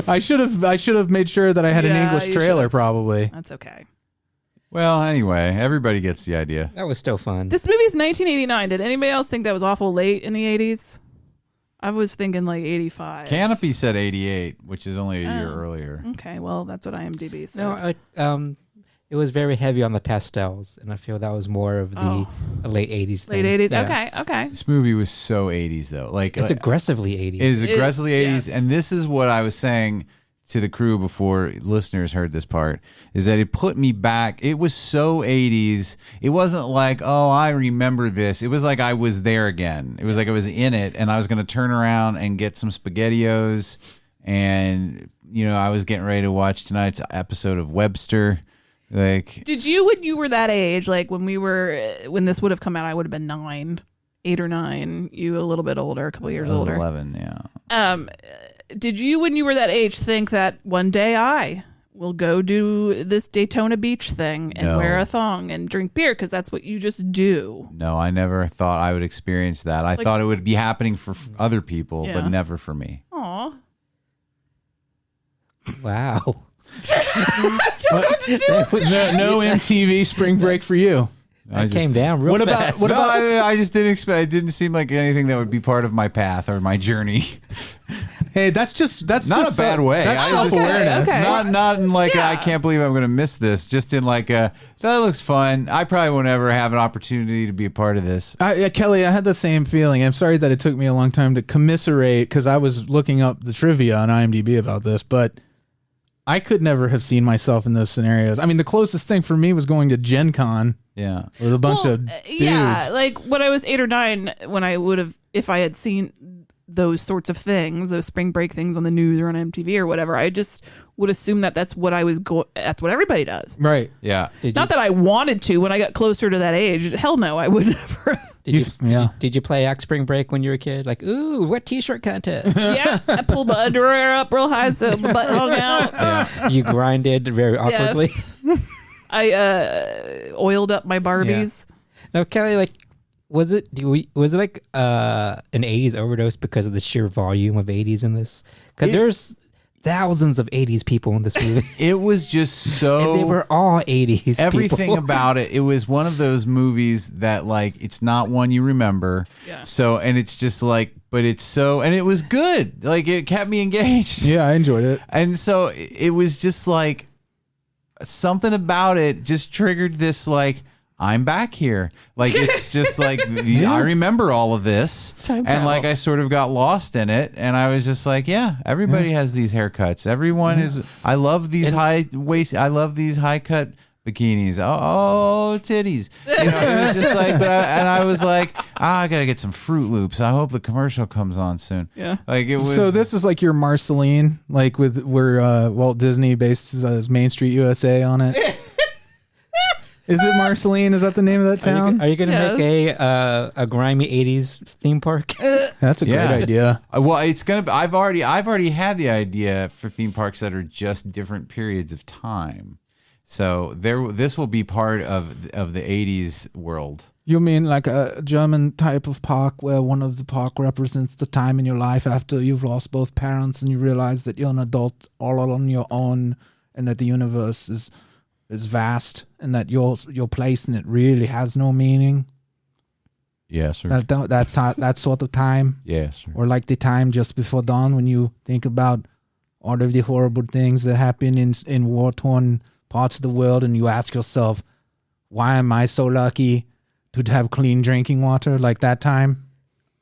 I should have made sure that I had an English trailer, probably. That's okay. Well, anyway, everybody gets the idea. That was still fun. This movie's 1989. Did anybody else think that was awful late in the 80s? I was thinking like 85. Canopy said 88, which is only a year earlier. Okay, well, that's what IMDb said. No, it was very heavy on the pastels, and I feel that was more of the late 80s thing. Late 80s, Yeah. okay. This movie was so 80s, though. It's aggressively 80s. It is aggressively 80s, yes. and this is what I was saying to the crew before listeners heard this part, is that it put me back. It was so 80s. It wasn't like, oh, I remember this. It was like I was there again. It was like I was in it, and I was going to turn around and get some SpaghettiOs, and, I was getting ready to watch tonight's episode of Webster. Like, Did you, when you were that age, like when this would have come out, I would have been 9, 8 or 9. You a little bit older, a couple years I was older. 11, yeah. Did you, when you were that age, think that one day I will go do this Daytona Beach thing and No. wear a thong and drink beer because that's what you just do? No, I never thought I would experience that. I thought it would be happening for other people, but never for me. Aw. Wow. No MTV spring break for you. That came down real fast. What about? I just didn't expect. It didn't seem like anything that would be part of my path or my journey. Hey, that's Not a bad way. That's self-awareness. Okay. Not in like I can't believe I'm going to miss this. Just in like that looks fun. I probably won't ever have an opportunity to be a part of this. Kelley, I had the same feeling. I'm sorry that it took me a long time to commiserate because I was looking up the trivia on IMDb about this, but I could never have seen myself in those scenarios. I mean, the closest thing for me was going to Gen Con. Yeah. With a bunch of dudes. Yeah, like when I was 8 or 9, when I would have, if I had seen those sorts of things, those spring break things on the news or on MTV or whatever, I just would assume that that's what I was that's what everybody does. Right. Yeah. Not that I wanted to when I got closer to that age. Hell no, I would never. Did you play Act Spring Break when you were a kid? Like, ooh, what t-shirt contest? Yeah, I pulled my underwear up real high so my butt hung out. Yeah. You grinded very awkwardly. Yes. I oiled up my Barbies. Yeah. Now, Kelley, like, was it like an 80s overdose because of the sheer volume of 80s in this? Because there's thousands of 80s people in this movie. It was just so... And they were all 80s Everything people. about it. It was one of those movies that, like, it's not one you remember. Yeah. So, and it's just like, but it's so... And it was good. Like, it kept me engaged. Yeah, I enjoyed it. And so it was just like... Something about it just triggered this, like... I'm back here. Like, it's just like, I remember all of this. And like, I sort of got lost in it. And I was just like, yeah, everybody has these haircuts. Everyone is, I love these high waist. I love these high cut bikinis. Oh, titties. You know, it was just like, I was like, I got to get some Fruit Loops. I hope the commercial comes on soon. Yeah. Like it was. So this is like your Marceline, like with where Walt Disney based his Main Street USA on it. Is it Marceline? Is that the name of that town? Are you going to make a grimy 80s theme park? That's a great idea. Well, it's gonna be. I've already had the idea for theme parks that are just different periods of time. So this will be part of the 80s world. You mean like a German type of park where one of the park represents the time in your life after you've lost both parents and you realize that you're an adult all on your own and that the universe is vast and that your place in it really has no meaning? Yes, sir. That sort of time? Yes, sir. Or like the time just before dawn when you think about all of the horrible things that happen in war-torn parts of the world and you ask yourself, why am I so lucky could have clean drinking water like that time?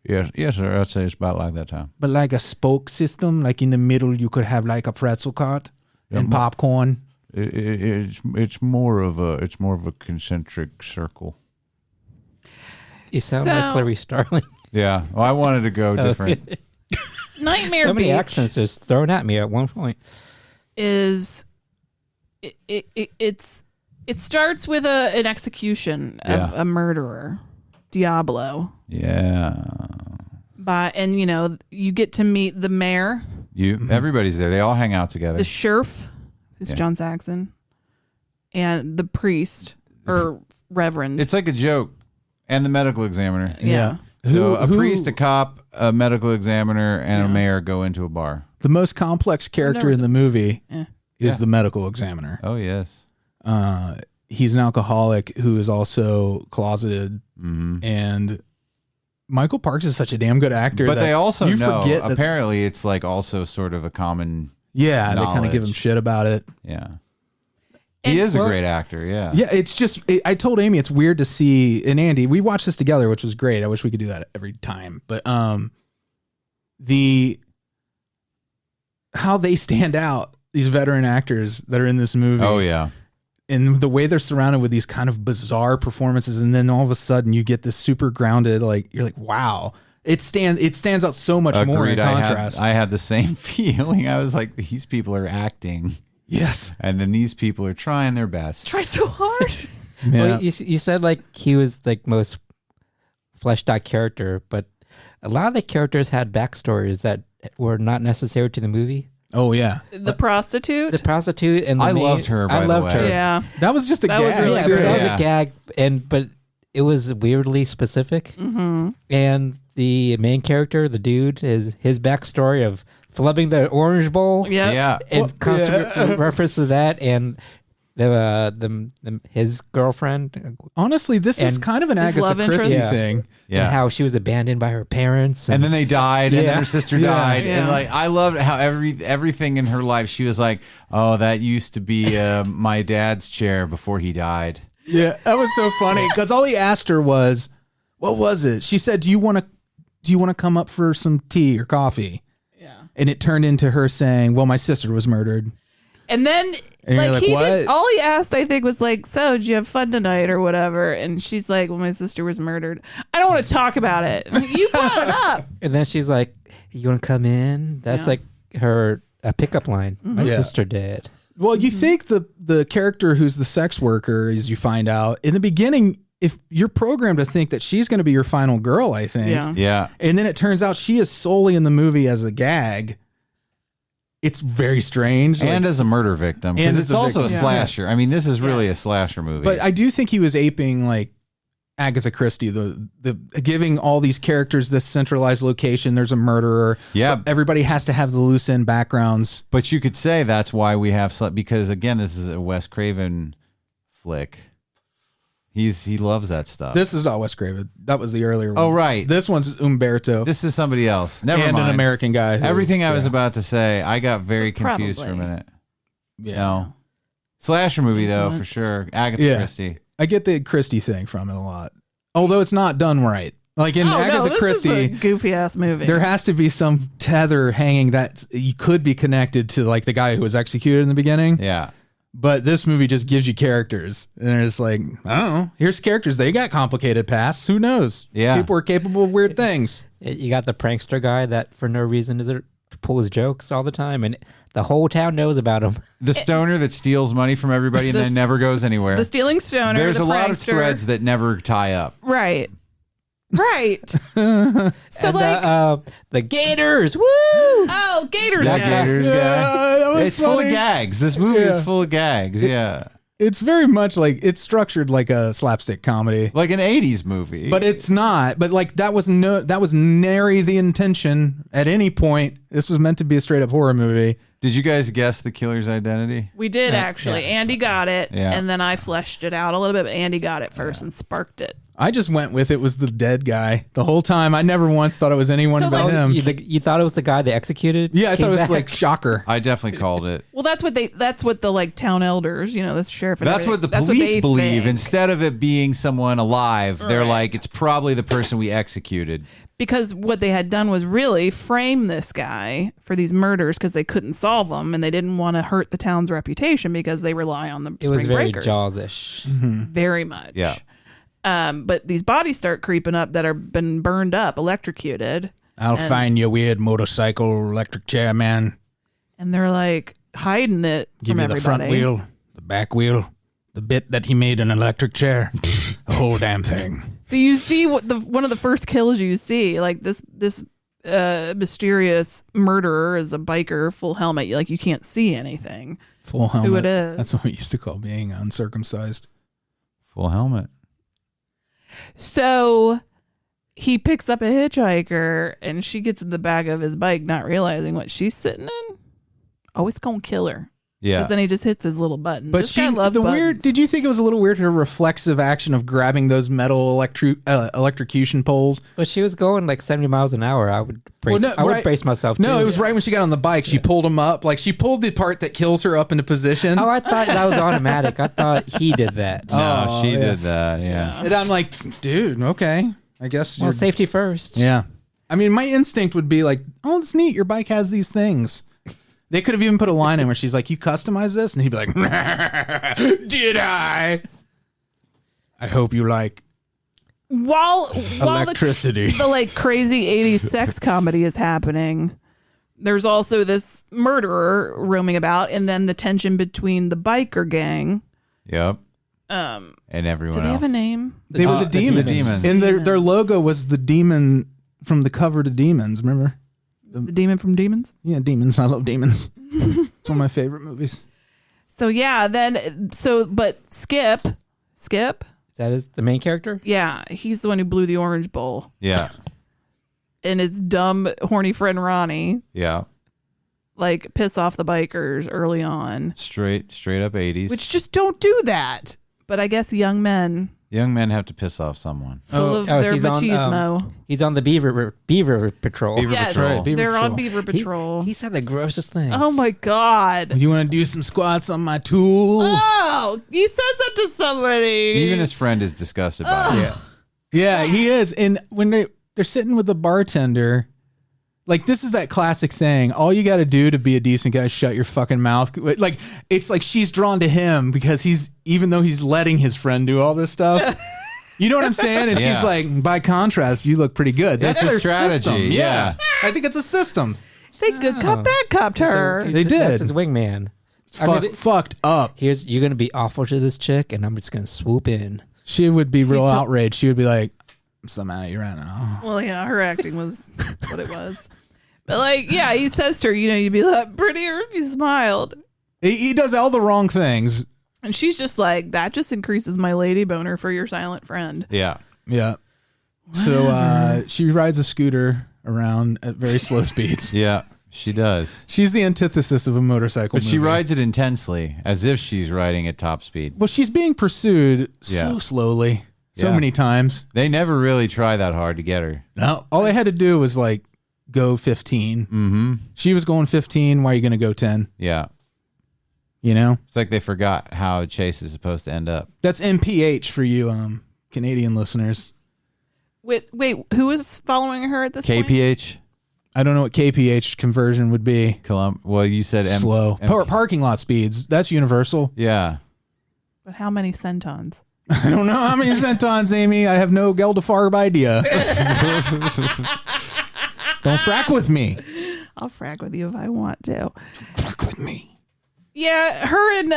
Yes, sir. I'd say it's about like that time. But like a spoke system, like in the middle, you could have like a pretzel cart and popcorn. It's more of a concentric circle. You sound like Clarice Starling. Yeah. Well, I wanted to go different. Nightmare So many Beach accents just thrown at me at one point. is it starts with an execution of a murderer, Diablo. Yeah. And you get to meet the mayor, Everybody's there. They all hang out together. the sheriff, who's John Saxon, and the priest or reverend. It's like a joke. And the medical examiner. Yeah. So a priest, a cop, a medical examiner, and a mayor go into a bar. The most complex character in the movie is the medical examiner. Oh, yes. He's an alcoholic who is also closeted. And Michael Parks is such a damn good actor. But they also know, forget apparently it's like also sort of a common they kind of give him shit about it. Yeah. He is a great actor, yeah. Yeah, it's just, I told Amy it's weird to see, and Andy, we watched this together, which was great. I wish we could do that every time. But how they stand out, these veteran actors that are in this movie. Oh, yeah. And the way they're surrounded with these kind of bizarre performances, and then all of a sudden you get this super grounded, like, you're like, wow. It stands out so much more in contrast. I had the same feeling. I was like, these people are acting. Yes. And then these people are trying their best. Try so hard. Well, you said like he was like most fleshed out character, but a lot of the characters had backstories that were not necessary to the movie. Oh yeah, the prostitute. The prostitute and the I maid. loved her. I loved her. Yeah, that was just a gag. That was a gag, but it was weirdly specific. Mm-hmm. And the main character, the dude, is his backstory of flubbing the orange bowl. Yeah. And constant reference to that and his girlfriend. Honestly, this is kind of an Agatha Christie thing. Yeah. And how she was abandoned by her parents. And then they died, and then her sister died. Yeah. And like I loved how everything in her life, she was like, oh, that used to be my dad's chair before he died. Yeah, that was so funny because all he asked her was, what was it? She said, do you want to come up for some tea or coffee? And it turned into her saying, well, my sister was murdered. And then all he asked, I think, was like, so did you have fun tonight or whatever? And she's like, well, my sister was murdered. I don't want to talk about it. You brought it up. And then she's like, you want to come in? That's like her pickup line. My sister did. Well, you think the character who's the sex worker, as you find out, in the beginning, if you're programmed to think that she's going to be your final girl, I think. Yeah. And then it turns out she is solely in the movie as a gag. It's very strange. And as a murder victim. Because it's also a slasher. Yeah. I mean, this is really a slasher movie. But I do think he was aping like Agatha Christie, the giving all these characters this centralized location. There's a murderer. Yeah. Everybody has to have the loose end backgrounds. But you could say that's why we have, because again, this is a Wes Craven flick. He loves that stuff. This is not Wes Craven. That was the earlier one. Oh, right. This one's Umberto. This is somebody else. Never mind. An American guy. Everything I was about to say, I got very confused for a minute. Yeah. No. Slasher movie, though, for sure. Agatha Christie. I get the Christie thing from it a lot. Although it's not done right. Like in Agatha Christie, is a goofy ass movie. There has to be some tether hanging that you could be connected to, like the guy who was executed in the beginning. Yeah. But this movie just gives you characters. And it's like, I don't know. Here's characters. They got complicated pasts. Who knows? Yeah. People are capable of weird things. You got the prankster guy that for no reason is there to pull his jokes all the time. And the whole town knows about him. The stoner that steals money from everybody and then never goes anywhere. The stealing stoner. There's a lot of threads that never tie up. Right. Right. So and like the Gators, woo! Oh, Gators! That Gators guy. It's full of gags. This movie is full of gags. It's very much like it's structured like a slapstick comedy, like an '80s movie. But it's not. But like that was nary the intention at any point. This was meant to be a straight up horror movie. Did you guys guess the killer's identity? We did actually. Yeah. Andy got it, Yeah. and then I fleshed it out a little bit. But Andy got it first and sparked it. I just went with it was the dead guy the whole time. I never once thought it was anyone but him. You thought it was the guy they executed? Yeah, I thought it was back? like Shocker. I definitely called it. Well, that's what the like town elders, the sheriff. And That's what the everything, police they believe. think. Instead of it being someone alive, they're Right. like, it's probably the person we executed. Because what they had done was really frame this guy for these murders because they couldn't solve them and they didn't want to hurt the town's reputation because they rely on the It was spring very breakers. Jaws-ish. Very much. Yeah. But these bodies start creeping up that are been burned up, electrocuted, I'll find you, weird motorcycle, electric chair man. and they're like hiding it Give from you everybody. the front wheel, the back wheel, the bit that he made an electric chair, the whole damn thing. So you see one of the first kills you see, like this mysterious murderer is a biker, full helmet. You can't see anything. Full helmet. Who it is. That's what we used to call being uncircumcised. Full helmet. So he picks up a hitchhiker and she gets in the back of his bike, not realizing what she's sitting in. Oh, it's gonna kill her. Yeah. Because then he just hits his little button. But This guy loves buttons. Did you think it was a little weird her reflexive action of grabbing those metal electrocution poles? But she was going like 70 miles an hour. I would brace, brace myself. No, too. it was right when she got on the bike. She pulled him up. Like she pulled the part that kills her up into position. Oh, I thought that was automatic. I thought he did that. No, she yeah. did that. Yeah. And I'm like, dude, okay. I guess Well, safety first. Yeah. I mean, my instinct would be like, oh, it's neat. Your bike has these things. They could have even put a line in where she's like, you customize this? And he'd be like, did I? I hope you like While electricity. the like crazy 80s sex comedy is happening, there's also this murderer roaming about, and then the tension between the biker gang. Yep. And everyone Do they else. have a name? They were the demons. demons. And their logo was the demon from the cover to Demons, remember? The demon from Demons? Yeah, Demons. I love Demons. It's one of my favorite movies. So yeah, but Skip, That is the main character? yeah, he's the one who blew the orange bowl. Yeah. And his dumb, horny friend Ronnie, Yeah. like, piss off the bikers early on. Straight up 80s. Which just don't do that. But I guess young men Young men have to piss off someone. full of their machismo. He's on the Beaver Patrol. Beaver Yes, Patrol. they're on Beaver Patrol. He said the grossest things. Oh my God. You want to do some squats on my tool? Oh, he says that to somebody. Even his friend is disgusted by it. Yeah, he is. And when they're sitting with the bartender, like, this is that classic thing. All you got to do to be a decent guy is shut your fucking mouth. Like, it's like she's drawn to him because even though he's letting his friend do all this stuff. You know what I'm saying? And Yeah. she's like, by contrast, you look pretty good. That's It's a their strategy, system. yeah. I think it's a system. They good cop, bad cop to her. They did. That's his wingman. Fucked up. You're going to be awful to this chick, and I'm just going to swoop in. She would be real outraged. She would be like, I'm out of you right now. Well, yeah, her acting was what it was. But like, yeah, he says to her, you'd be a lot prettier if you smiled. He does all the wrong things. And she's just like, that just increases my lady boner for your silent friend. Yeah. Yeah. So she rides a scooter around at very slow speeds. Yeah, she does. She's the antithesis of a motorcycle But she movie. rides it intensely, as if she's riding at top speed. Well, she's being pursued Yeah. so slowly, so Yeah. many times. They never really try that hard to get her. No, all they had to do was like go 15. Mm-hmm. She was going 15. Why are you going to go 10? Yeah. You know, It's like they forgot how a chase is supposed to end up. that's MPH for you, Canadian listeners. Wait, who is following her at this point? KPH? I don't know what KPH conversion would be. Well, you said Slow. Parking lot speeds. That's universal. Yeah. But how many centons? I don't know how many centons, Amy. I have no Geldefarb idea. Don't frack with me. I'll frag with you if I want to. Frack with me. Yeah, her and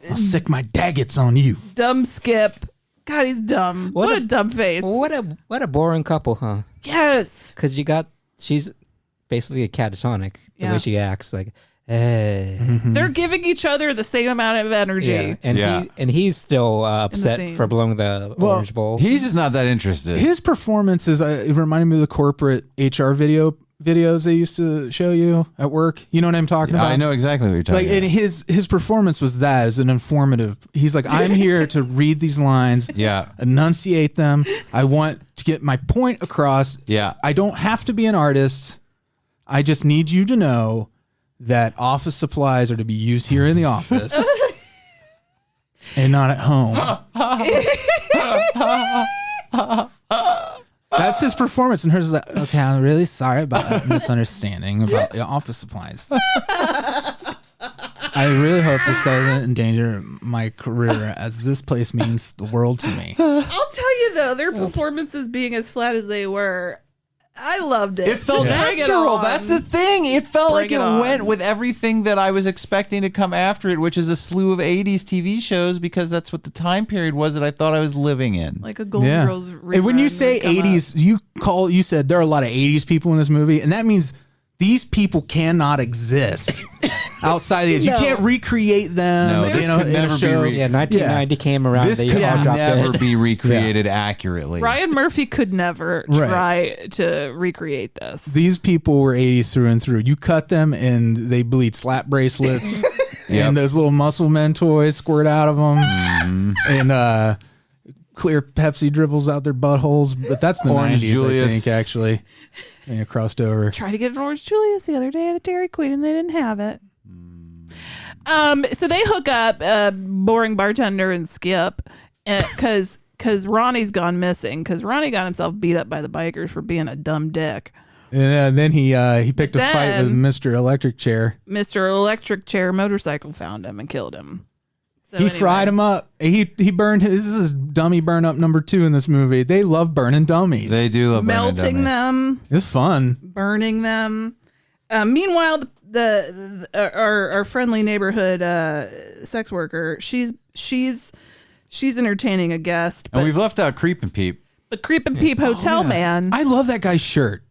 I'll sick my daggets on you. dumb Skip. God, he's dumb. What a dumb face. What a boring couple, huh? Yes. Because she's basically a catatonic, the Yeah. way she acts. Like, hey. They're giving each other the same amount of energy. Yeah. And, Yeah. he's still upset scene. for blowing the orange bowl. He's just not that interested. His performance is, it reminded me of the corporate HR video videos they used to show you at work? You know what I'm talking about? I know exactly what you're talking Like, about. and his performance was that, as an informative. He's like, I'm here to read these lines, enunciate them. I want to get my point across. Yeah. I don't have to be an artist. I just need you to know that office supplies are to be used here in the office and not at home. That's his performance, and hers is like, okay, I'm really sorry about that misunderstanding about the office supplies. I really hope this doesn't endanger my career, as this place means the world to me. I'll tell you though, their performances being as flat as they were, I loved it. It felt natural. That's the thing. It felt like it went with everything that I was expecting to come after it, which is a slew of 80s TV shows, because that's what the time period was that I thought I was living in. Like a Golden Girls rerun. And when you say 80s, you said there are a lot of 80s people in this movie, and that means these people cannot exist outside of the 80s. You can't recreate them. No, this could never be. 1990 came around. This they could all dropped never dead. be recreated accurately. Ryan Murphy could never try to recreate this. These people were 80s through and through. You cut them and they bleed slap bracelets and those little muscle men toys squirt out of them and clear Pepsi dribbles out their buttholes. But that's the Orange 90s, Julius. I think, actually. And it crossed over. Tried to get an Orange Julius the other day at a Dairy Queen and they didn't have it. So they hook up boring bartender and Skip because Ronnie's gone missing, because Ronnie got himself beat up by the bikers for being a dumb dick. And then he picked a fight with Mr. Electric Chair. Mr. Electric Chair motorcycle found him and killed him. So He fried him up. He burned his. This is dummy burn up number 2 in this movie. They love burning dummies. They do love burning melting dummies. them. It's fun. Burning them. Meanwhile, our friendly neighborhood sex worker, she's entertaining a guest. And we've left out Creep and Peep. But Creep and Peep Hotel Man. I love that guy's shirt.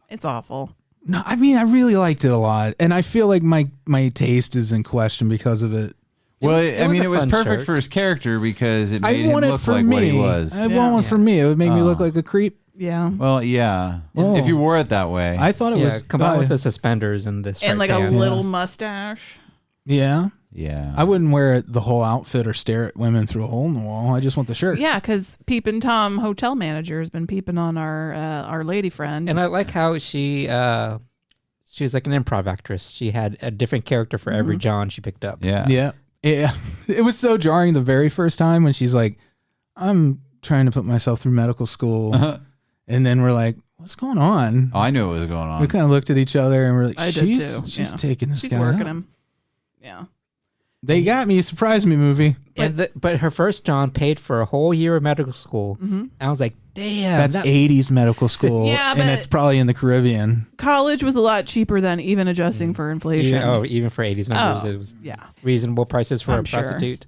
It's awful. No, I mean, I really liked it a lot, and I feel like my taste is in question because of it. Well, it was perfect shirt. for his character because it made I want him it look for like me. what he was. I want one for me. It would make me look like a creep. Yeah. Well, yeah. Oh. If you wore it that way. I thought it was come on with the suspenders and this And like a little mustache. Yeah. Yeah. I wouldn't wear the whole outfit or stare at women through a hole in the wall. I just want the shirt. Yeah, because Peepin' Tom, hotel manager, has been peeping on our lady friend. And I like how she was like an improv actress. She had a different character for every John she picked up. Yeah. Yeah. It was so jarring the very first time when she's like, I'm trying to put myself through medical school. And then we're like, what's going on? Oh, I knew what was going on. We kind of looked at each other and we're like, I did she's too. taking this She's guy working out. him. Yeah. They got me, surprised me movie. But her first John paid for a whole year of medical school. And I was like, damn. That's 80s medical school. Yeah, and but- it's probably in the Caribbean. College was a lot cheaper than even adjusting for inflation. Even for 80s numbers, it was reasonable prices for a prostitute.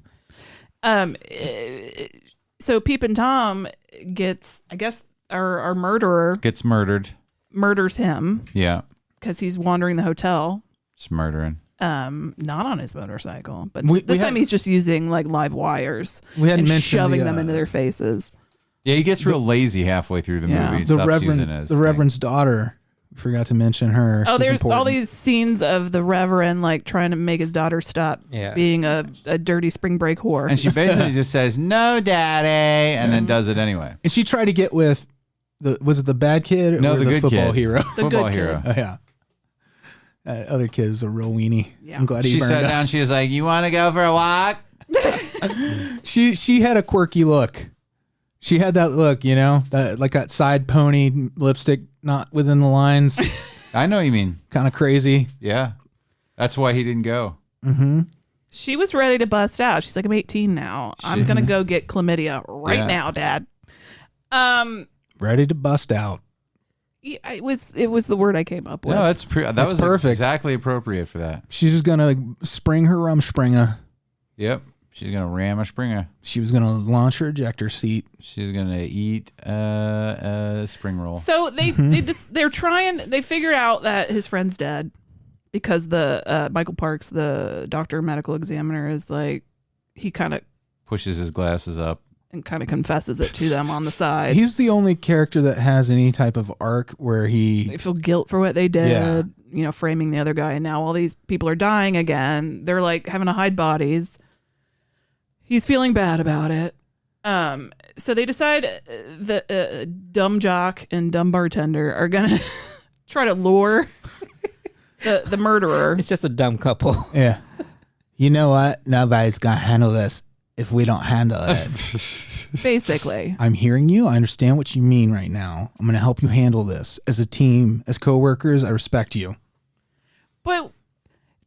So Peepin' Tom gets, I guess, our murderer Gets murdered. murders him Yeah. because he's wandering the hotel. Just murdering. Not on his motorcycle, but We this had- time he's just using like live wires We hadn't and mentioned shoving the, them into their faces. Yeah, he gets real lazy halfway through the Yeah. movie. The Stops using Reverend, his the thing. Reverend's daughter. We forgot to mention her. Oh, She's there's important. all these scenes of the Reverend like trying to make his daughter stop being a dirty spring break whore. And she basically just says, "No, Daddy," and then does it anyway. And she tried to get with was it the bad kid or No, the the good football kid. hero? The Football good hero. kid. Oh, yeah. Other kid is a real weenie. Yeah. I'm glad he She burned sat up. down. She was like, "You want to go for a walk?" She had a quirky look. She had that look, that like that side pony lipstick, not within the lines, I know what you mean. kind of crazy. Yeah, that's why he didn't go. Mm-hmm. She was ready to bust out. She's like, I'm 18 now. I'm gonna go get chlamydia right now, Dad. Ready to bust out. Yeah, it was the word I came up with. No, that That's was perfect. exactly appropriate for that. She was gonna spring her rumspringa. Yep, she's gonna ram a Springer. She was gonna launch her ejector seat. She's gonna eat a spring roll. So they figure out that his friend's dead because the Michael Parks, the doctor medical examiner, is like, he kind of Pushes his glasses up. and kind of confesses it to them on the side. He's the only character that has any type of arc where They feel guilt for what they did, Yeah. you know, framing the other guy. And now all these people are dying again. They're like having to hide bodies. He's feeling bad about it. So they decide the dumb jock and dumb bartender are going to try to lure the murderer. It's just a dumb couple. Yeah. You know what? Nobody's going to handle this if we don't handle it. Basically. I'm hearing you. I understand what you mean right now. I'm going to help you handle this. As a team, as coworkers, I respect you. But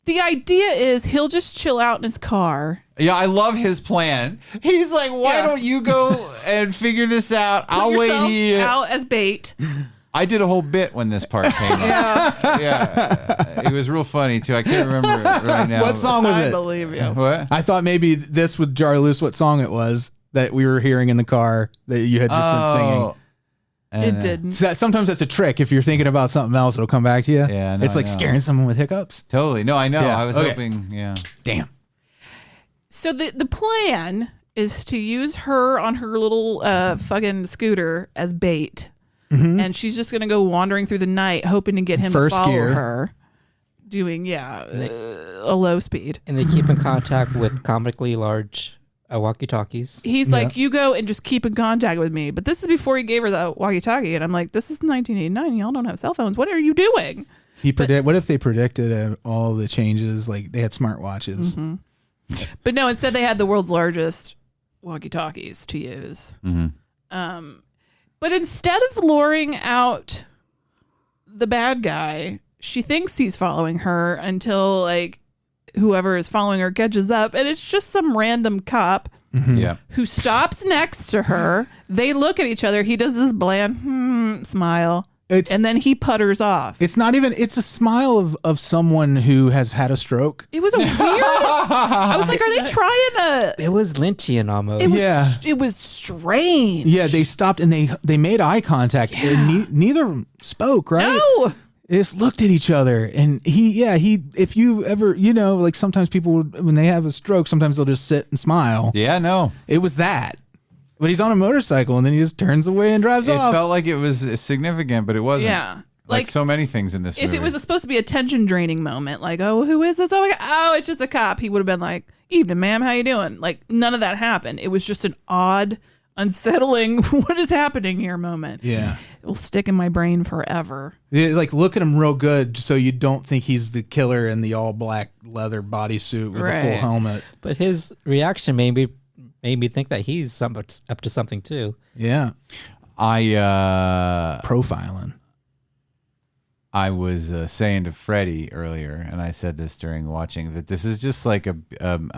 the idea is he'll just chill out in his car. Yeah, I love his plan. He's like, why don't you go and figure this out? I'll wait yourself here. out as bait. I did a whole bit when this part came up. Yeah. It was real funny, too. I can't remember it right now. What song was I it? believe you. What? I thought maybe this would jar loose what song it was that we were hearing in the car that you had just been singing. It didn't. So sometimes that's a trick. If you're thinking about something else, it'll come back to you. Yeah, no, it's like I know. scaring someone with hiccups. Totally. No, I know. Yeah, I was okay. hoping, yeah. Damn. So the plan is to use her on her little fucking scooter as bait. And she's just going to go wandering through the night hoping to get him First to follow gear. her. Doing, a low speed. And they keep in contact with comically large walkie-talkies. He's like, you go and just keep in contact with me. But this is before he gave her the walkie-talkie. And I'm like, this is 1989. Y'all don't have cell phones. What are you doing? What if they predicted all the changes? Like they had smartwatches. Mm-hmm. But no, instead they had the world's largest walkie-talkies to use. But instead of luring out the bad guy, she thinks he's following her until like whoever is following her catches up, and it's just some random cop Yeah. who stops next to her. They look at each other. He does this bland smile, and then he putters off. It's not even. It's a smile of someone who has had a stroke. It was a weird. I was like, are they trying to? It was Lynchian almost. It was, Yeah. It was strange. Yeah, they stopped and they made eye contact. And neither of them spoke, right? No. They just looked at each other, and he. If you ever, like sometimes people when they have a stroke, sometimes they'll just sit and smile. Yeah, no. It was that, but he's on a motorcycle, and then he just turns away and drives It off. felt like it was significant, but it wasn't. Yeah. Like so many things in this movie. If it was supposed to be a tension draining moment, like, oh, who is this? Oh, it's just a cop. He would have been like, evening, ma'am, how you doing? Like, none of that happened. It was just an odd, unsettling, what is happening here moment. Yeah. It will stick in my brain forever. Yeah, like look at him real good, so you don't think he's the killer in the all black leather bodysuit with a full Right. helmet. But his reaction made me think that he's up to something too. Yeah, profiling. I was saying to Freddy earlier, and I said this during watching, that this is just like an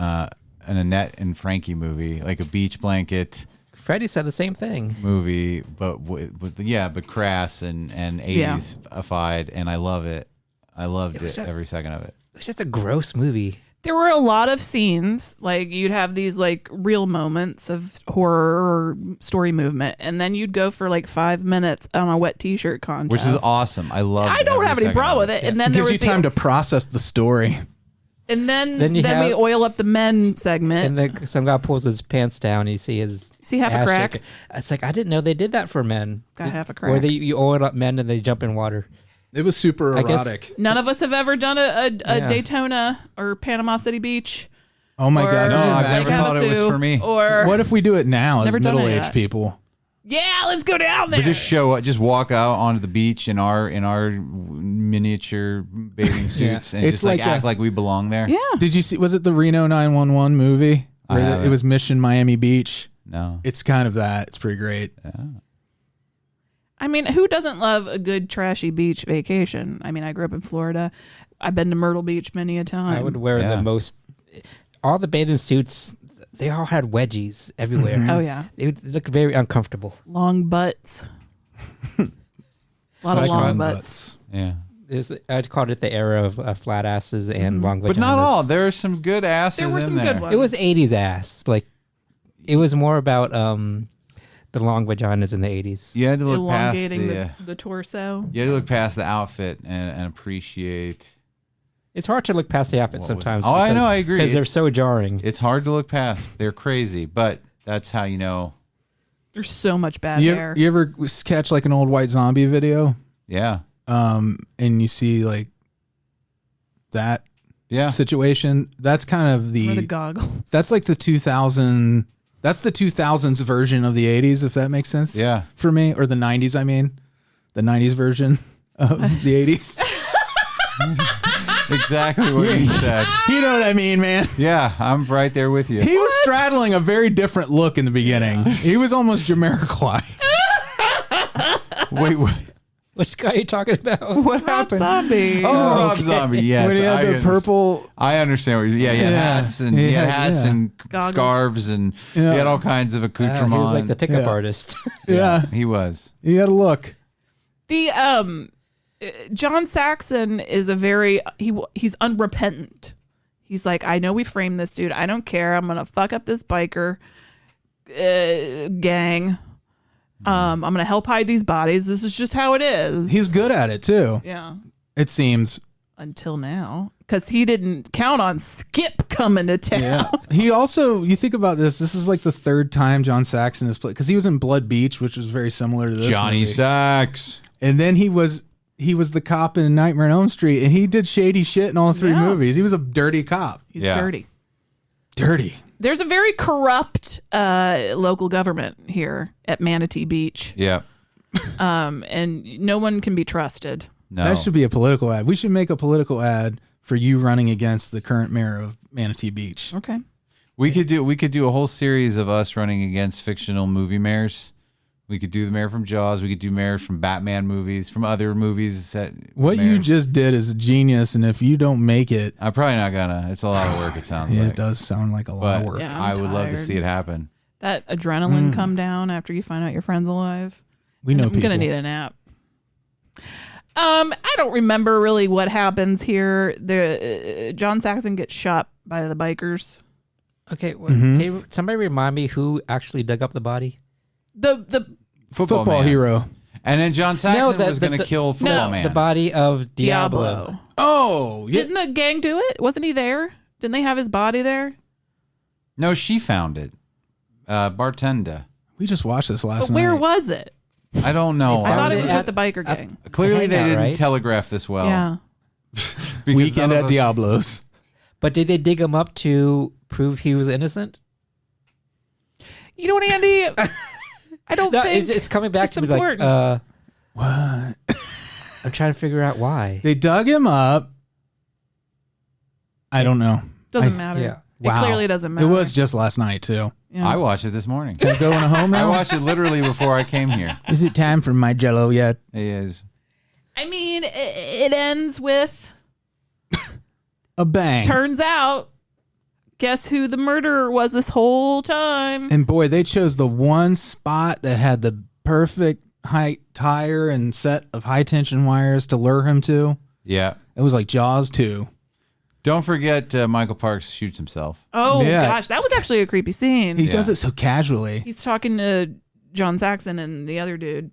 Annette and Frankie movie, like a beach blanket Freddy said the same thing. movie, but but crass and 80s-ified, and I love it. I loved it every second of it. It was just a gross movie. There were a lot of scenes, like you'd have these like real moments of horror or story movement, and then you'd go for like 5 minutes on a wet t-shirt contest. Which is awesome. I love it. I don't have any problem with it. And then It there gives was you time to process the story. and then Then we you oil up the men segment. And then some guy pulls his pants down. And you see his half a ass crack. cheek. It's like I didn't know they did that for men. Got half a Where crack. you oil up men and they jump in water. It was super I guess- erotic. None of us have ever done a Yeah. Daytona or Panama City Beach. Oh my or god! No, could you I've imagine? never thought it was for me. Or What if we do it now as Never done it middle-aged yet. people? yeah, let's go down there. But just walk out onto the beach in our miniature bathing suits and It's just like like act a- like we belong there. yeah. Did you see? Was it the Reno 911 movie? I Where haven't. it was Mission Miami Beach. No. It's kind of that. It's pretty great. I mean, who doesn't love a good trashy beach vacation? I mean, I grew up in Florida. I've been to Myrtle Beach many a time. I would wear Yeah. the most. All the bathing suits, they all had wedgies everywhere. Oh yeah, They would look very uncomfortable. long butts. A lot of So I long call butts. Yeah. I called it the era of flat asses and long vaginas. But not all. There are some good asses There were in some there. good ones. It was 80s ass. Like, it was more about the long vaginas in the 80s. You had to look past Elongating the torso. you had to look past the outfit and appreciate. It's hard to look past the outfit What was sometimes. it? Oh, I know, I agree. Because they're It's- so jarring. It's hard to look past. They're crazy, but that's how you know There's so much bad hair. You ever catch like an old white zombie video? Yeah. And you see like that situation. That's kind of the goggles. That's like the 2000. That's the 2000s version of the 80s, if that makes sense. Yeah. For me, or the 90s. I mean, the 90s version of the 80s. Exactly what you said. You know what I mean, man? Yeah, I'm right there with you. He was straddling a very different look in the beginning. He was almost Jamiroquai. Wait, what? Which guy are you talking about? What happened? Zombie. Oh, Rob Zombie. Yes, When he had the purple. I understand what you're. Yeah, he had hats and and Goggles. scarves and he had all kinds of accoutrements. He was like the pickup artist. Yeah, he was. He had a look. The John Saxon is he's unrepentant. He's like, I know we framed this dude. I don't care. I'm gonna fuck up this biker gang. I'm gonna help hide these bodies. This is just how it is. He's good at it too. Yeah. It seems. Until now, because he didn't count on Skip coming to town. Yeah. He also, you think about this. This is like the third time John Saxon has played, because he was in Blood Beach, which was very similar to this. Johnny movie. Sachs. And then he was the cop in Nightmare on Elm Street, and he did shady shit in all three movies. He was a dirty cop. He's dirty. Dirty. There's a very corrupt local government here at Manatee Beach. Yeah. And no one can be trusted. No. That should be a political ad. We should make a political ad for you running against the current mayor of Manatee Beach. Okay. We could do a whole series of us running against fictional movie mayors. We could do the mayor from Jaws. We could do mayors from Batman movies, from other movies. What you just did is genius, and if you don't make it, I'm probably not gonna. It's a lot of work. It sounds like it does sound like a lot of work. Yeah, I would love to see it happen. That adrenaline come down after you find out your friend's alive. We know I'm people. gonna need a nap. I don't remember really what happens here. John Saxon gets shot by the bikers. Okay, can somebody remind me who actually dug up the body? The football hero. And then John Saxon was going to kill Football Man. The body of Diablo. Oh, yeah. Didn't the gang do it? Wasn't he there? Didn't they have his body there? No, she found it. Bartender. We just watched this last But night. where was it? I don't know. I thought it was with the biker gang. Clearly, they didn't right? telegraph this well. Yeah. Weekend at Diablo's. But did they dig him up to prove he was innocent? You know what, Andy? I don't think it's coming back it's to me important. like, What? I'm trying to figure out why. They dug him up. I don't know. Doesn't matter. Yeah. It clearly doesn't matter. It was just last night, too. Yeah. I watched it this morning. Is it going home I now? watched it literally before I came here. Is it time for my Jello yet? It is. I mean, it ends with A bang. turns out, guess who the murderer was this whole time? And boy, they chose the one spot that had the perfect height tire and set of high tension wires to lure him to. Yeah. It was like Jaws 2. Don't forget Michael Parks shoots himself. Oh, Yeah. gosh. That was actually a creepy scene. He does it so casually. He's talking to John Saxon and the other dude.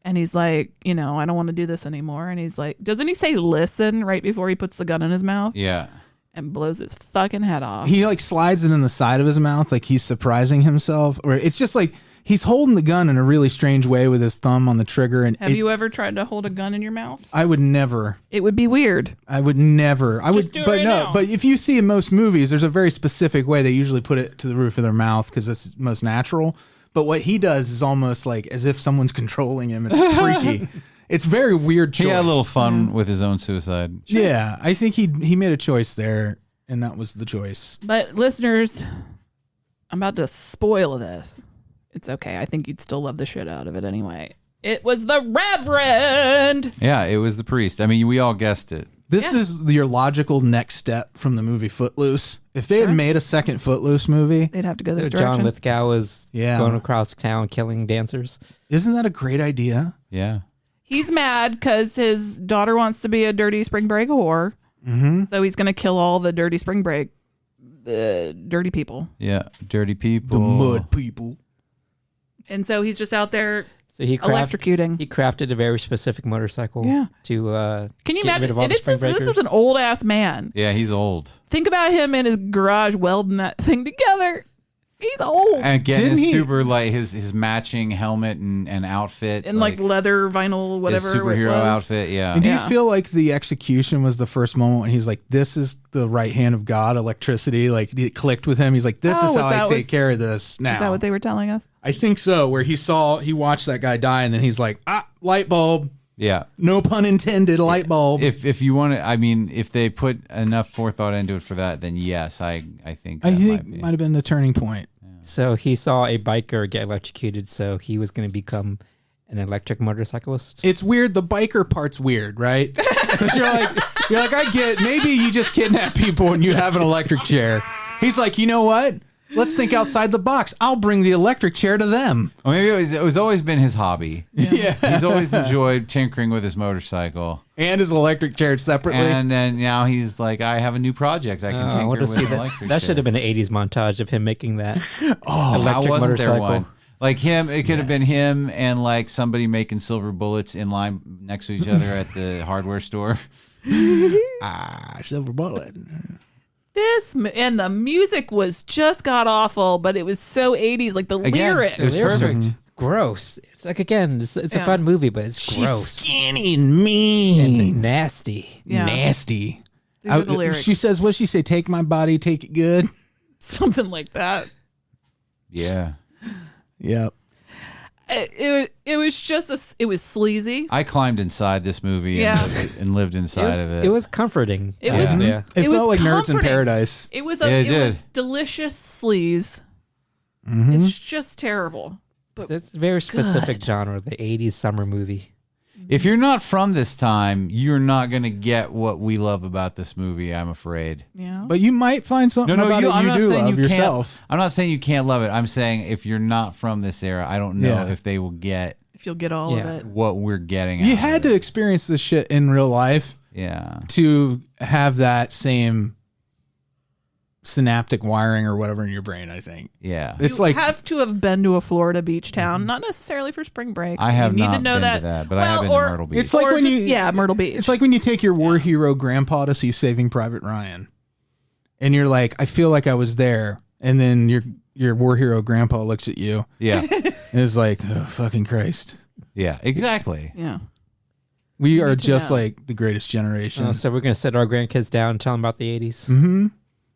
And he's like, I don't want to do this anymore. And he's like, doesn't he say listen right before he puts the gun in his mouth? Yeah. And blows his fucking head off. He like slides it in the side of his mouth like he's surprising himself. Or it's just like he's holding the gun in a really strange way with his thumb on the trigger. And Have you ever tried to hold a gun in your mouth? I would never. It would be weird. I would never. I would, do it but right no. now. But if you see in most movies, there's a very specific way they usually put it to the roof of their mouth because that's most natural. But what he does is almost like as if someone's controlling him. It's freaky. It's a very weird choice. He had a little fun with his own suicide. Yeah, I think he made a choice there, and that was the choice. But listeners, I'm about to spoil this. It's okay. I think you'd still love the shit out of it anyway. It was the Reverend. Yeah, it was the priest. I mean, we all guessed it. This is your logical next step from the movie Footloose. If they had made a second Footloose movie, They'd have to go this John direction. Lithgow was going across town killing dancers. Isn't that a great idea? Yeah. He's mad because his daughter wants to be a dirty spring break whore. Mm-hmm. So he's going to kill all the dirty spring break, dirty people. Yeah, dirty people. The mud people. And so he's just out there So he electrocuting. He crafted a very specific motorcycle. Yeah. To Can you get imagine? rid of all And the it's just, spring this is breakers. an old ass man. Yeah, he's old. Think about him in his garage welding that thing together. He's old. And getting Didn't his he- super like his matching helmet and outfit And like leather, vinyl, whatever. his superhero it was. outfit. Yeah. And do you Yeah. feel like the execution was the first moment when he's like, "This is the right hand of God, electricity"? Like it clicked with him. He's like, "This Oh, is how I was- take care of this now." Is that what they were telling us? I think so. Where he watched that guy die, and then he's like, light bulb. Yeah. No pun intended. Light bulb. If you want to, I mean, if they put enough forethought into it for that, then yes, I think that I think might be. might have been the turning point. So he saw a biker get electrocuted, so he was going to become an electric motorcyclist. It's weird. The biker part's weird, right? Because you're like, I get. Maybe you just kidnap people and you have an electric chair. He's like, you know what? Let's think outside the box. I'll bring the electric chair to them. Or maybe it was always been his hobby. Yeah. He's always enjoyed tinkering with his motorcycle. And his electric chair separately. And then now he's like, I have a new project. I can I tinker want with to see an that. electric That chair. should have been an 80s montage of him making that How electric wasn't motorcycle. there one? Like him, it could have been him and like somebody making silver bullets in line next to each other at the hardware store. Silver bullet. And the music was just god awful, but it was so 80s. Like the lyrics. It was lyrics are perfect. Gross. It's like, again, it's a Yeah. fun movie, but it's She's gross skinny and mean. and nasty. Yeah. Nasty. These are the lyrics. She says, what'd she say? Take my body, take it good. Something like that. Yeah. Yep. It was just it was sleazy. I climbed inside this movie Yeah. and lived inside of it. It was comforting. It was- Yeah. It, It was felt like Nerds in comforting. Paradise. It was Yeah, it it did. was delicious sleaze. Mm-hmm. It's just terrible. But It's a very specific genre, the 80s summer movie. If you're not from this time, you're not going to get what we love about this movie, I'm afraid. yeah. But you might find something about it I'm you not do saying love you yourself. can't. I'm not saying you can't love it. I'm saying if you're not from this era, I don't know Yeah. if they will get if you'll get all of Yeah. it. what we're getting. You out had of to it. experience this shit in real life Yeah. to have that same synaptic wiring or whatever in your brain, I think. Yeah. It's You like have to have been to a Florida beach town, not necessarily for spring break. I have you need not to know been that, to that, but I have been or- to Myrtle Beach. it's like or when just- you Myrtle Beach. It's like when you take your war hero grandpa to see Saving Private Ryan. And you're like, I feel like I was there. And then your war hero grandpa looks at you yeah. and is like, oh, fucking Christ. Yeah. Exactly. yeah. We are need to just know. like the greatest generation. So we're going to sit our grandkids down and tell them about the 80s. Mm-hmm.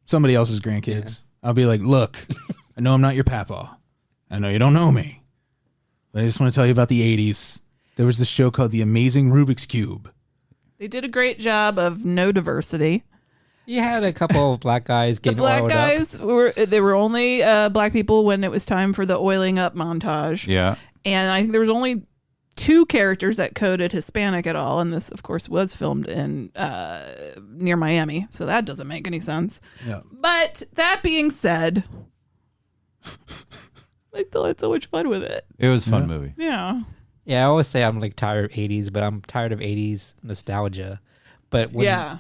Somebody else's grandkids. I'll be like, look, I know I'm not your papa. I know you don't know me. But I just want to tell you about the 80s. There was this show called The Amazing Rubik's Cube. They did a great job of no diversity. You had a couple of black guys The getting black oiled guys were only black people when it was time for the oiling up montage. Yeah. And I think there was only 2 characters that coded Hispanic at all, and this, of course, was filmed in near Miami, so that doesn't make any sense. Yeah. But that being said, I still had so much fun with it. It was a fun movie. Yeah, Yeah, I always say I'm like tired of 80s, but I'm tired of 80s nostalgia. But when, yeah.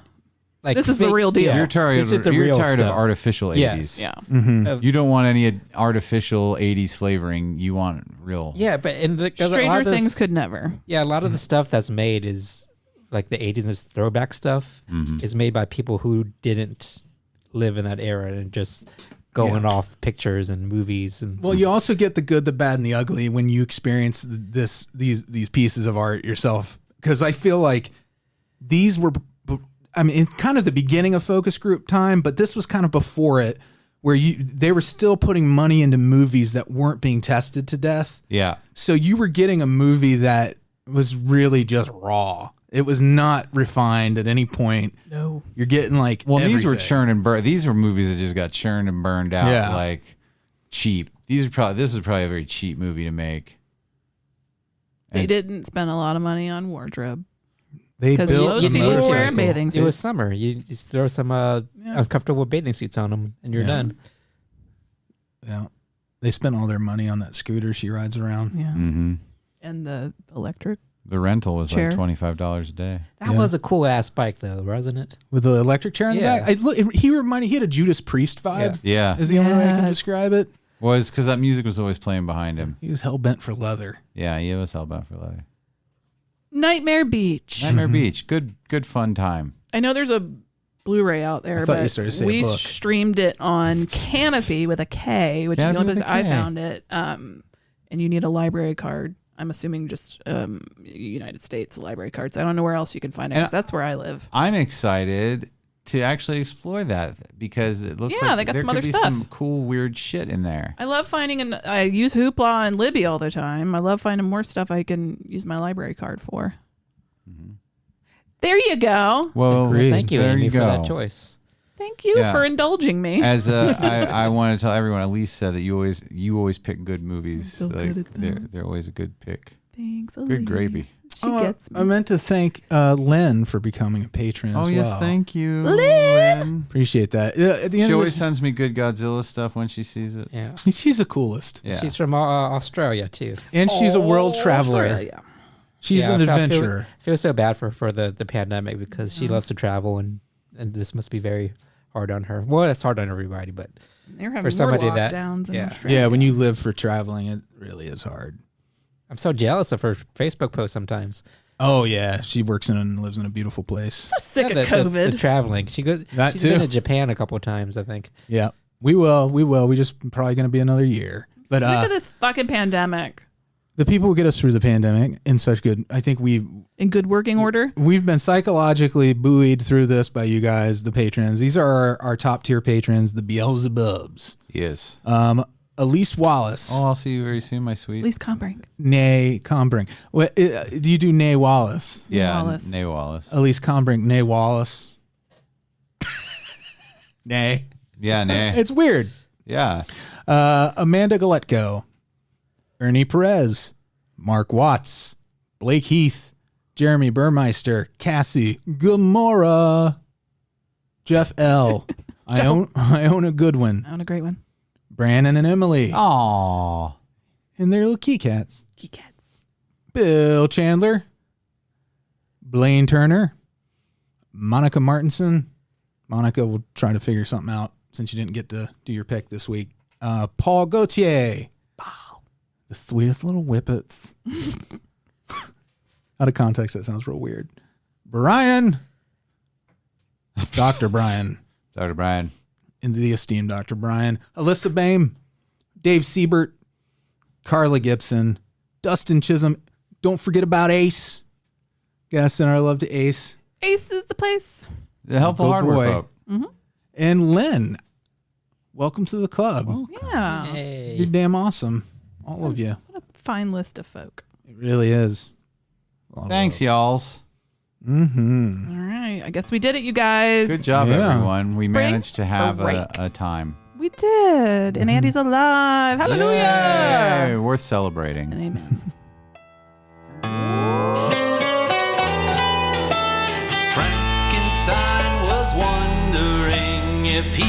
like This is the real deal. You're tired. This is the You're real tired of stuff. artificial Yes. 80s. Yeah. Mm-hmm. You don't want any artificial 80s flavoring. You want real. Yeah, but in the a lot Stranger of this- Things could never. Yeah, a lot of the stuff that's made is like the 80s and throwback stuff is made by people who didn't live in that era and just going off pictures and movies and Well, you also get the good, the bad, and the ugly when you experience these pieces of art yourself. Because I feel like these were, I mean, in kind of the beginning of focus group time, but this was kind of before it, where they were still putting money into movies that weren't being tested to death. Yeah. So you were getting a movie that was really just raw. It was not refined at any point. No. You're getting like Well, these were everything. churned and burned. These were movies that just got churned and burned out, Yeah. like cheap. This is probably a very cheap movie to make. They And- didn't spend a lot of money on wardrobe. They 'Cause built most the people were motorcycle. wearing bathing it was suits. summer. You just throw some uncomfortable bathing suits on them and you're Yeah. done. Yeah, they spent all their money on that scooter she rides around. Yeah. Mhm. And the electric. The rental was Chair. like $25 a day. That Yeah. was a cool ass bike though, wasn't it? With the electric chair in Yeah. the back. He had a Judas Priest vibe. Yeah. Is the only way I can Yes. describe it. Was because that music was always playing behind him. He was hell bent for leather. Yeah, he was hellbound for leather. Nightmare Beach. Nightmare Beach, good fun time. I know there's a Blu-ray out there. I thought but you started to say a we book. streamed it on Canopy with a K, which is the Canopy only with place a I K. found it. And you need a library card. I'm assuming just United States library cards. I don't know where else you can find it. 'Cause that's where I live. I'm excited to actually explore that because it looks like they got there some could other be stuff. some cool, weird shit in there. I love finding, I use Hoopla and Libby all the time. I love finding more stuff I can use my library card for. Mm-hmm. There you go. Well, Thank you, there Amy, you for go. that choice. Thank you for indulging me. As I want to tell everyone, Alise said that you always pick good movies. I'm so good at that. They're always a good pick. Thanks, Alise. Good gravy. She gets me. I meant to thank Lynn for becoming a patron as well. Yes, thank you, Lynn. Appreciate that. At the She end always sends me good Godzilla stuff when she sees it. Yeah. she's the coolest. Yeah. She's from Australia, too. And she's a world traveler. Australia. She's an I adventurer. feel so bad for the pandemic because she loves to travel and this must be very hard on her. Well, it's hard on everybody, but They're having for somebody more that- lockdowns in yeah. Australia. Yeah, when you live for traveling, it really is hard. I'm so jealous of her Facebook posts sometimes. Oh yeah, she works in and lives in a beautiful place. So sick Yeah, of COVID. the traveling. She's That been too. to Japan a couple of times, I think. Yeah, we will. We just probably going to be another year. But Sick of this fucking pandemic. the people who get us through the pandemic in such good. I think In good working order. we've been psychologically buoyed through this by you guys, the patrons. These are our top tier patrons, the Beelzebubs. Yes. Alise Wallace, Oh, I'll see you very soon, my sweet. Elise Kombrinck. Nay Kombrinck. What do you do? Nay Wallace. Yeah, Wallace. Nay Wallace. Alise Kombrinck. Nay Wallace. Nay. Yeah, Nay. It's weird. Yeah. Amanda Geletko, Ernie Perez, Mark Watts, Blake Heath, Jeremy Burmeister, Cassie, Gamora, Jeff L, Iona Goodwin, I own a great one. Branan and Emily, Aww. and their little key cats, Key cats. Bill Chandler, Blayne Turner, Monica Martinson. Monica will try to figure something out since you didn't get to do your pick this week. Paul Gauthier. The sweetest little whippets. Out of context, that sounds real weird. Brian. Dr. Brian. Dr. Brian. And the esteemed Dr. Brian. Alyssa Boehm. Dave Siebert. Carla Gibson. Dustin Chisam. Don't forget about Ace. Gotta send our love to Ace. Ace is the place. The helpful Good hardware boy. folk. And Lynn. Welcome to the club. Yeah. Hey. You're damn awesome. All of you. What a fine list of folk. It really is. A lot of Thanks, love. y'alls. Mm-hmm. All right. I guess we did it, you guys. Good job, Yeah. everyone. We managed to have break. a time. We did. And Andy's alive. Hallelujah. Yay, worth celebrating. And amen. Frankenstein was wondering if he